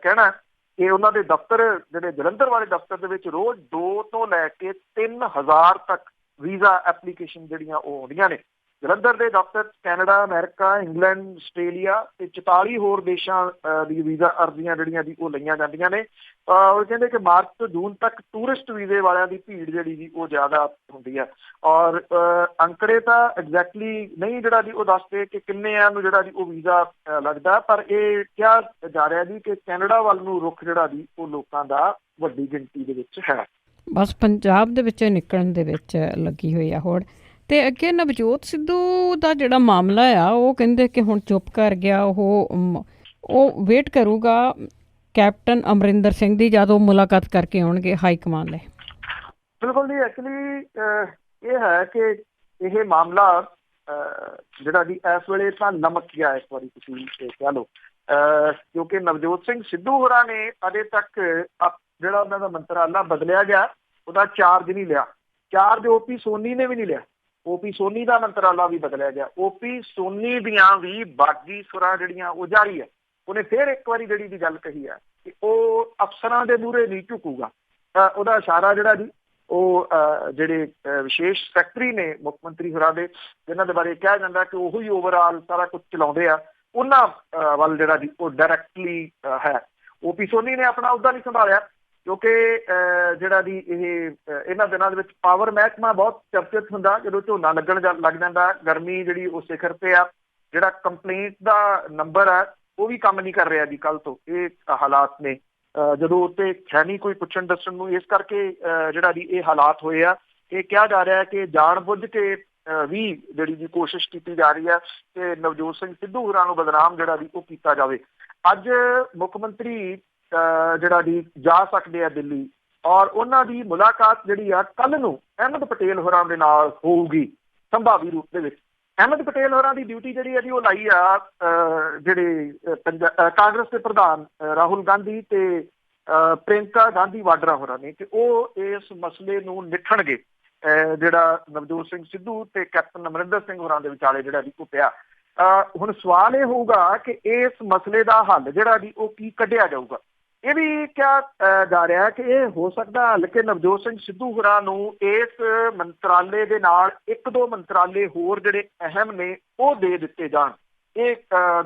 ਕਹਿਣਾ ਕਿ ਉਹਨਾਂ ਦੇ ਦਫ਼ਤਰ ਜਿਹੜੇ ਜਲੰਧਰ ਵਾਲੇ ਦਫ਼ਤਰ ਦੇ ਵਿੱਚ ਰੋਜ਼ 2 ਤੋਂ ਲੈ ਕੇ 3,000 ਤੱਕ ਵੀਜ਼ਾ ਐਪਲੀਕੇਸ਼ਨ ਜਿਹੜੀਆਂ ਉਹ ਆਉਂਦੀਆਂ ਨੇ। ਜਲੰਧਰ ਦੇ ਦਫ਼ਤਰ ਕੈਨੇਡਾ, ਅਮਰੀਕਾ, ਇੰਗਲੈਂਡ, ਆਸਟ੍ਰੇਲੀਆ ਤੇ 44 ਹੋਰ ਦੇਸ਼ਾਂ ਦੀ ਵੀਜ਼ਾ ਅਰਜ਼ੀਆਂ ਜਿਹੜੀਆਂ ਦੀ ਉਹ ਲਈਆਂ ਜਾਂਦੀਆਂ ਨੇ। ਉਹ ਕਹਿੰਦੇ ਕਿ ਮਾਰਚ ਤੋਂ ਜੂਨ ਤੱਕ ਟੂਰਿਸਟ ਵੀਜ਼ੇ ਵਾਲਿਆਂ ਦੀ ਭੀੜ ਜਿਹੜੀ ਜੀ ਉਹ ਜ਼ਿਆਦਾ ਹੁੰਦੀ ਹੈ। ਔਰ ਅੰਕੜੇ ਤਾਂ ਐਗਜ਼ੈਕਟਲੀ ਨਹੀਂ ਜਿਹੜਾ ਜੀ ਉਹ ਦੱਸਦੇ ਕਿ ਕਿੰਨਿਆਂ ਨੂੰ ਜਿਹੜਾ ਜੀ ਉਹ ਵੀਜ਼ਾ ਲੱਗਦਾ, ਪਰ ਇਹ ਕਿਹਾ ਜਾ ਰਿਹਾ ਜੀ ਕਿ ਕੈਨੇਡਾ ਵੱਲ ਨੂੰ ਰੁਖ ਜਿਹੜਾ ਜੀ ਉਹ ਲੋਕਾਂ ਦਾ ਵੱਡੀ ਗਿਣਤੀ ਦੇ ਵਿੱਚ ਹੈ। ਬਸ ਪੰਜਾਬ ਦੇ ਵਿੱਚੋਂ ਨਿਕਲਣ ਦੇ ਵਿੱਚ ਲੱਗੀ ਹੋਈ ਆ ਹੋੜ। ਤੇ ਅੱਗੇ ਨਵਜੋਤ ਸਿੱਧੂ ਦਾ ਜਿਹੜਾ ਮਾਮਲਾ ਆ, ਉਹ ਕਹਿੰਦੇ ਕਿ ਹੁਣ ਚੁੱਪ ਕਰ ਗਿਆ। ਉਹ ਵੇਟ ਕਰੂਗਾ ਕੈਪਟਨ ਅਮਰਿੰਦਰ ਸਿੰਘ ਦੀ, ਜਦ ਉਹ ਮੁਲਾਕਾਤ ਕਰਕੇ ਆਉਣਗੇ ਹਾਈ ਕਮਾਨ ਲਈ। ਬਿਲਕੁਲ ਜੀ, ਐਕਚੁਅਲੀ ਇਹ ਹੈ ਕਿ ਇਹ ਮਾਮਲਾ ਜਿਹੜਾ ਜੀ ਇਸ ਵੇਲੇ ਤਾਂ ਲਮਕ ਗਿਆ, ਇੱਕ ਵਾਰੀ ਤੁਸੀਂ ਕਹਿ ਲਓ, ਕਿਉਂਕਿ ਨਵਜੋਤ ਸਿੰਘ ਸਿੱਧੂ ਹੋਰਾਂ ਨੇ ਅਜੇ ਤੱਕ ਜਿਹੜਾ ਉਹਨਾਂ ਦਾ ਮੰਤਰਾਲਾ ਬਦਲਿਆ ਗਿਆ ਉਹਦਾ ਚਾਰਜ ਨਹੀਂ ਲਿਆ। ਚਾਰਜ OP ਸੋਨੀ ਨੇ ਵੀ ਨਹੀਂ ਲਿਆ। OP ਸੋਨੀ ਦਾ ਮੰਤਰਾਲਾ ਵੀ ਬਦਲਿਆ ਗਿਆ। OP ਸੋਨੀ ਦੀਆਂ ਵੀ ਬਾਗੀ ਸੁਰਾਂ ਜਿਹੜੀਆਂ ਉਹ ਜਾਰੀ ਹੈ। ਉਹਨੇ ਫਿਰ ਇੱਕ ਵਾਰੀ ਜਿਹੜੀ ਦੀ ਗੱਲ ਕਹੀ ਹੈ ਕਿ ਉਹ ਅਫਸਰਾਂ ਦੇ ਮੂਹਰੇ ਨਹੀਂ ਝੁਕੂਗਾ। ਉਹਦਾ ਇਸ਼ਾਰਾ ਜਿਹੜਾ ਜੀ ਉਹ ਜਿਹੜੇ ਵਿਸ਼ੇਸ਼ ਸੈਕਟਰੀ ਨੇ ਮੁੱਖ ਮੰਤਰੀ ਹੋਰਾਂ ਦੇ, ਜਿਨ੍ਹਾਂ ਦੇ ਬਾਰੇ ਕਿਹਾ ਜਾਂਦਾ ਕਿ ਉਹੀ ਓਵਰਆਲ ਸਾਰਾ ਕੁਝ ਚਲਾਉਂਦੇ ਆ, ਉਹਨਾਂ ਵੱਲ ਜਿਹੜਾ ਜੀ ਉਹ ਡਾਇਰੈਕਟਲੀ ਹੈ। OP ਸੋਨੀ ਨੇ ਆਪਣਾ ਅਹੁਦਾ ਨਹੀਂ ਸੰਭਾਲਿਆ ਕਿਉਂਕਿ ਜਿਹੜਾ ਜੀ ਇਹਨਾਂ ਦਿਨਾਂ ਦੇ ਵਿੱਚ ਪਾਵਰ ਮਹਿਕਮਾ ਬਹੁਤ ਚਰਚਿਤ ਹੁੰਦਾ। ਜਦੋਂ ਝੋਨਾ ਲੱਗਣ ਲੱਗ ਜਾਂਦਾ, ਗਰਮੀ ਜਿਹੜੀ ਉਹ ਸਿਖਰ ਤੇ ਆ, ਜਿਹੜਾ ਕੰਪਲੇਂਟ ਦਾ ਨੰਬਰ ਆ ਉਹ ਵੀ ਕੰਮ ਨਹੀਂ ਕਰ ਰਿਹਾ ਜੀ ਕੱਲ੍ਹ ਤੋਂ। ਇਹ ਹਾਲਾਤ ਨੇ ਜਦੋਂ ਉੱਤੇ ਹੈ ਨਹੀਂ ਕੋਈ ਪੁੱਛਣ ਦੱਸਣ ਨੂੰ, ਇਸ ਕਰਕੇ ਜਿਹੜਾ ਜੀ ਇਹ ਹਾਲਾਤ ਹੋਏ ਆ। ਇਹ ਕਿਹਾ ਜਾ ਰਿਹਾ ਕਿ ਜਾਣ ਬੁੱਝ ਕੇ ਵੀ ਜਿਹੜੀ ਦੀ ਕੋਸ਼ਿਸ਼ ਕੀਤੀ ਜਾ ਰਹੀ ਹੈ ਕਿ ਨਵਜੋਤ ਸਿੰਘ ਸਿੱਧੂ ਹੋਰਾਂ ਨੂੰ ਬਦਨਾਮ ਜਿਹੜਾ ਦੀ ਉਹ ਕੀਤਾ ਜਾਵੇ। ਅੱਜ ਮੁੱਖ ਮੰਤਰੀ ਜਿਹੜਾ ਦੀ ਜਾ ਸਕਦੇ ਆ ਦਿੱਲੀ, ਔਰ ਉਹਨਾਂ ਦੀ ਮੁਲਾਕਾਤ ਜਿਹੜੀ ਆ ਕੱਲ੍ਹ ਨੂੰ ਅਹਿਮਦ ਪਟੇਲ ਹੋਰਾਂ ਦੇ ਨਾਲ ਹੋਊਗੀ ਸੰਭਾਵੀ ਰੂਪ ਦੇ ਵਿੱਚ। ਅਹਿਮਦ ਪਟੇਲ ਹੋਰਾਂ ਦੀ ਡਿਊਟੀ ਜਿਹੜੀ ਹੈ ਜੀ ਉਹ ਲਾਈ ਆ ਜਿਹੜੇ ਕਾਂਗਰਸ ਦੇ ਪ੍ਰਧਾਨ ਰਾਹੁਲ ਗਾਂਧੀ ਤੇ ਪ੍ਰਿੰਕਾ ਗਾਂਧੀ ਵਾਡਰਾ ਹੋਰਾਂ ਨੇ ਕਿ ਉਹ ਇਸ ਮਸਲੇ ਨੂੰ ਨਿੱਠਣਗੇ ਜਿਹੜਾ ਨਵਜੋਤ ਸਿੰਘ ਸਿੱਧੂ ਤੇ ਕੈਪਟਨ ਅਮਰਿੰਦਰ ਸਿੰਘ ਹੋਰਾਂ ਦੇ ਵਿਚਾਲੇ ਜਿਹੜਾ ਵੀ ਉਹ ਪਿਆ। ਹੁਣ ਸਵਾਲ ਇਹ ਹੋਊਗਾ ਕਿ ਇਸ ਮਸਲੇ ਦਾ ਹੱਲ ਜਿਹੜਾ ਵੀ ਉਹ ਕੀ ਕੱਢਿਆ ਜਾਊਗਾ। ਇਹ ਵੀ ਕਿਹਾ ਜਾ ਰਿਹਾ ਕਿ ਇਹ ਹੋ ਸਕਦਾ ਹੱਲ ਕਿ ਨਵਜੋਤ ਸਿੰਘ ਸਿੱਧੂ ਹੋਰਾਂ ਨੂੰ ਇਸ ਮੰਤਰਾਲੇ ਦੇ ਨਾਲ 1-2 ਮੰਤਰਾਲੇ ਹੋਰ ਜਿਹੜੇ ਅਹਿਮ ਨੇ ਉਹ ਦੇ ਦਿੱਤੇ ਜਾਣ। ਇਹ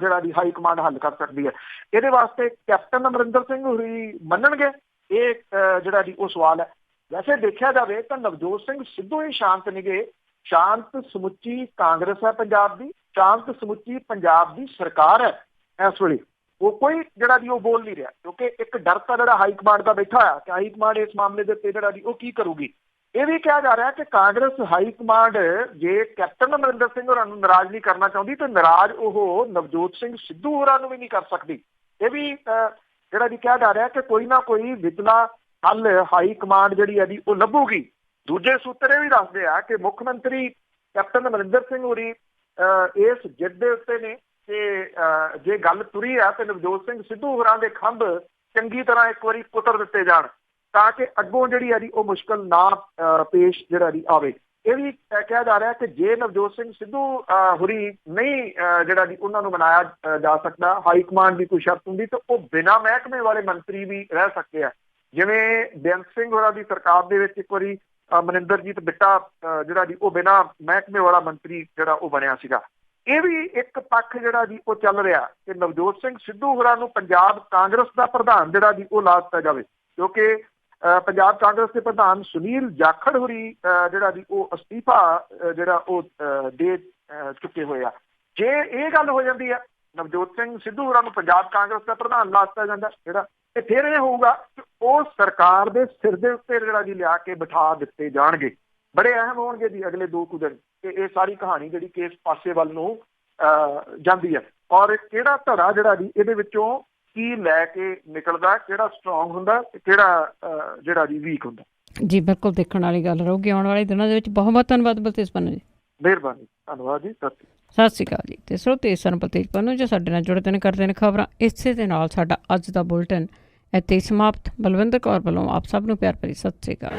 ਜਿਹੜਾ ਦੀ ਹਾਈ ਕਮਾਂਡ ਹੱਲ ਕਰ ਸਕਦੀ ਹੈ। ਇਹਦੇ ਵਾਸਤੇ ਕੈਪਟਨ ਅਮਰਿੰਦਰ ਸਿੰਘ ਹੋਰੀ ਮੰਨਣਗੇ, ਇਹ ਜਿਹੜਾ ਦੀ ਉਹ ਸਵਾਲ ਹੈ। ਵੈਸੇ ਦੇਖਿਆ ਜਾਵੇ ਤਾਂ ਨਵਜੋਤ ਸਿੰਘ ਸਿੱਧੂ ਹੀ ਸ਼ਾਂਤ ਨਿਗੇ, ਸ਼ਾਂਤ ਸਮੁੱਚੀ ਕਾਂਗਰਸ ਹੈ ਪੰਜਾਬ ਦੀ, ਸ਼ਾਂਤ ਸਮੁੱਚੀ ਪੰਜਾਬ ਦੀ ਸਰਕਾਰ ਹੈ ਇਸ ਵੇਲੇ। ਉਹ ਕੋਈ ਜਿਹੜਾ ਦੀ ਉਹ ਬੋਲ ਨਹੀਂ ਰਿਹਾ ਕਿਉਂਕਿ ਇੱਕ ਡਰ ਤਾਂ ਜਿਹੜਾ ਹਾਈ ਕਮਾਂਡ ਦਾ ਬੈਠਾ ਹੋਇਆ ਕਿ ਹਾਈ ਕਮਾਂਡ ਇਸ ਮਾਮਲੇ ਦੇ ਉੱਤੇ ਜਿਹੜਾ ਦੀ ਉਹ ਕੀ ਕਰੂਗੀ। ਇਹ ਵੀ ਕਿਹਾ ਜਾ ਰਿਹਾ ਕਿ ਕਾਂਗਰਸ ਹਾਈ ਕਮਾਂਡ ਜੇ ਕੈਪਟਨ ਅਮਰਿੰਦਰ ਸਿੰਘ ਹੋਰਾਂ ਨੂੰ ਨਾਰਾਜ਼ ਨਹੀਂ ਕਰਨਾ ਚਾਹੁੰਦੀ ਤਾਂ ਨਾਰਾਜ਼ ਉਹ ਨਵਜੋਤ ਸਿੰਘ ਸਿੱਧੂ ਹੋਰਾਂ ਨੂੰ ਵੀ ਨਹੀਂ ਕਰ ਸਕਦੀ। ਇਹ ਵੀ ਜਿਹੜਾ ਦੀ ਕਿਹਾ ਜਾ ਰਿਹਾ ਕਿ ਕੋਈ ਨਾ ਕੋਈ ਵਿਚਲਾ ਹੱਲ ਹਾਈ ਕਮਾਂਡ ਜਿਹੜੀ ਹੈ ਦੀ ਉਹ ਲੱਭੂਗੀ। ਦੂਜੇ ਸੂਤਰ ਇਹ ਵੀ ਦੱਸਦੇ ਆ ਕਿ ਮੁੱਖ ਮੰਤਰੀ ਕੈਪਟਨ ਅਮਰਿੰਦਰ ਸਿੰਘ ਹੋਰੀ ਇਸ ਜਿੱਦ ਦੇ ਉੱਤੇ ਨੇ ਕਿ ਜੇ ਗੱਲ ਤੁਰੀ ਆ ਤੇ ਨਵਜੋਤ ਸਿੰਘ ਸਿੱਧੂ ਹੋਰਾਂ ਦੇ ਖੰਭ ਚੰਗੀ ਤਰ੍ਹਾਂ ਇੱਕ ਵਾਰੀ ਕੁਤਰ ਦਿੱਤੇ ਜਾਣ ਤਾਂ ਕਿ ਅੱਗੋਂ ਜਿਹੜੀ ਆ ਦੀ ਉਹ ਮੁਸ਼ਕਲ ਨਾ ਪੇਸ਼ ਜਿਹੜਾ ਦੀ ਆਵੇ। ਇਹ ਵੀ ਕਿਹਾ ਜਾ ਰਿਹਾ ਕਿ ਜੇ ਨਵਜੋਤ ਸਿੰਘ ਸਿੱਧੂ ਹੋਰੀ ਨਹੀਂ ਜਿਹੜਾ ਦੀ ਉਹਨਾਂ ਨੂੰ ਮਨਾਇਆ ਜਾ ਸਕਦਾ, ਹਾਈ ਕਮਾਂਡ ਦੀ ਕੋਈ ਸ਼ਰਤ ਹੁੰਦੀ ਤਾਂ ਉਹ ਬਿਨਾਂ ਮਹਿਕਮੇ ਵਾਲੇ ਮੰਤਰੀ ਵੀ ਰਹਿ ਸਕਦੇ ਆ। ਜਿਵੇਂ ਬੇਅੰਤ ਸਿੰਘ ਹੋਰਾਂ ਦੀ ਸਰਕਾਰ ਦੇ ਵਿੱਚ ਇੱਕ ਵਾਰੀ ਮਨਿੰਦਰਜੀਤ ਬਿੱਟਾ ਜਿਹੜਾ ਦੀ ਉਹ ਬਿਨਾਂ ਮਹਿਕਮੇ ਵਾਲਾ ਮੰਤਰੀ ਜਿਹੜਾ ਉਹ ਬਣਿਆ ਸੀਗਾ। ਇਹ ਵੀ ਇੱਕ ਪੱਖ ਜਿਹੜਾ ਜੀ ਉਹ ਚੱਲ ਰਿਹਾ ਕਿ ਨਵਜੋਤ ਸਿੰਘ ਸਿੱਧੂ ਹੋਰਾਂ ਨੂੰ ਪੰਜਾਬ ਕਾਂਗਰਸ ਦਾ ਪ੍ਰਧਾਨ ਜਿਹੜਾ ਜੀ ਉਹ ਲਾ ਦਿੱਤਾ ਜਾਵੇ ਕਿਉਂਕਿ ਪੰਜਾਬ ਕਾਂਗਰਸ ਦੇ ਪ੍ਰਧਾਨ ਸੁਨੀਲ ਜਾਖੜ ਹੋਰੀ ਜਿਹੜਾ ਜੀ ਉਹ ਅਸਤੀਫਾ ਜਿਹੜਾ ਉਹ ਦੇ ਚੁੱਕੇ ਹੋਏ ਆ। ਜੇ ਇਹ ਗੱਲ ਹੋ ਜਾਂਦੀ ਹੈ ਨਵਜੋਤ ਸਿੰਘ ਸਿੱਧੂ ਹੋਰਾਂ ਨੂੰ ਪੰਜਾਬ ਕਾਂਗਰਸ ਦਾ ਪ੍ਰਧਾਨ ਲਾ ਦਿੱਤਾ ਜਾਂਦਾ ਜਿਹੜਾ, ਤੇ ਫਿਰ ਇਹ ਹੋਊਗਾ ਕਿ ਉਹ ਸਰਕਾਰ ਦੇ ਸਿਰ ਦੇ ਉੱਤੇ ਜਿਹੜਾ ਜੀ ਲਿਆ ਕੇ ਬਿਠਾ ਦਿੱਤੇ ਜਾਣਗੇ। ਬੜੇ ਅਹਿਮ ਹੋਣਗੇ ਜੀ ਅਗਲੇ 2 ਕੁ ਦਿਨ ਕਿ ਇਹ ਸਾਰੀ ਕਹਾਣੀ ਜਿਹੜੀ ਕਿਸ ਪਾਸੇ ਵੱਲ ਨੂੰ ਜਾਂਦੀ ਹੈ ਔਰ ਕਿਹੜਾ ਧੜਾ ਜਿਹੜਾ ਜੀ ਇਹਦੇ ਵਿੱਚੋਂ ਕੀ ਲੈ ਕੇ ਨਿਕਲਦਾ, ਕਿਹੜਾ ਸਟਰੋਂਗ ਹੁੰਦਾ ਤੇ ਕਿਹੜਾ ਜਿਹੜਾ ਜੀ ਵੀਕ ਹੁੰਦਾ। ਜੀ ਬਿਲਕੁਲ ਦੇਖਣ ਵਾਲੀ ਗੱਲ ਰਹੂਗੀ ਆਉਣ ਵਾਲੇ ਦਿਨਾਂ ਦੇ ਵਿੱਚ। ਬਹੁਤ ਬਹੁਤ ਧੰਨਵਾਦ ਬਲਤੇਜ ਪੰਨੂ ਜੀ। ਮਿਹਰਬਾਨੀ, ਧੰਨਵਾਦ ਜੀ। ਸਤਿ ਸ਼੍ਰੀ ਅਕਾਲ ਜੀ। ਤੇ ਸਰੋਤੇ ਸਨ ਬਲਤੇਜ ਪੰਨੂ ਜੋ ਸਾਡੇ ਨਾਲ ਜੁੜਦੇ ਨੇ, ਕਰਦੇ ਨੇ ਖਬਰਾਂ। ਇਸੇ ਦੇ ਨਾਲ ਸਾਡਾ ਅੱਜ ਦਾ ਬੁਲਟਨ ਇੱਥੇ ਸਮਾਪਤ। ਬਲਵਿੰਦਰ ਕੌਰ ਵੱਲੋਂ ਆਪ ਸਭ ਨੂੰ ਪਿਆਰ ਭਰੀ ਸਤਿ ਸ਼੍ਰੀ ਅਕਾਲ।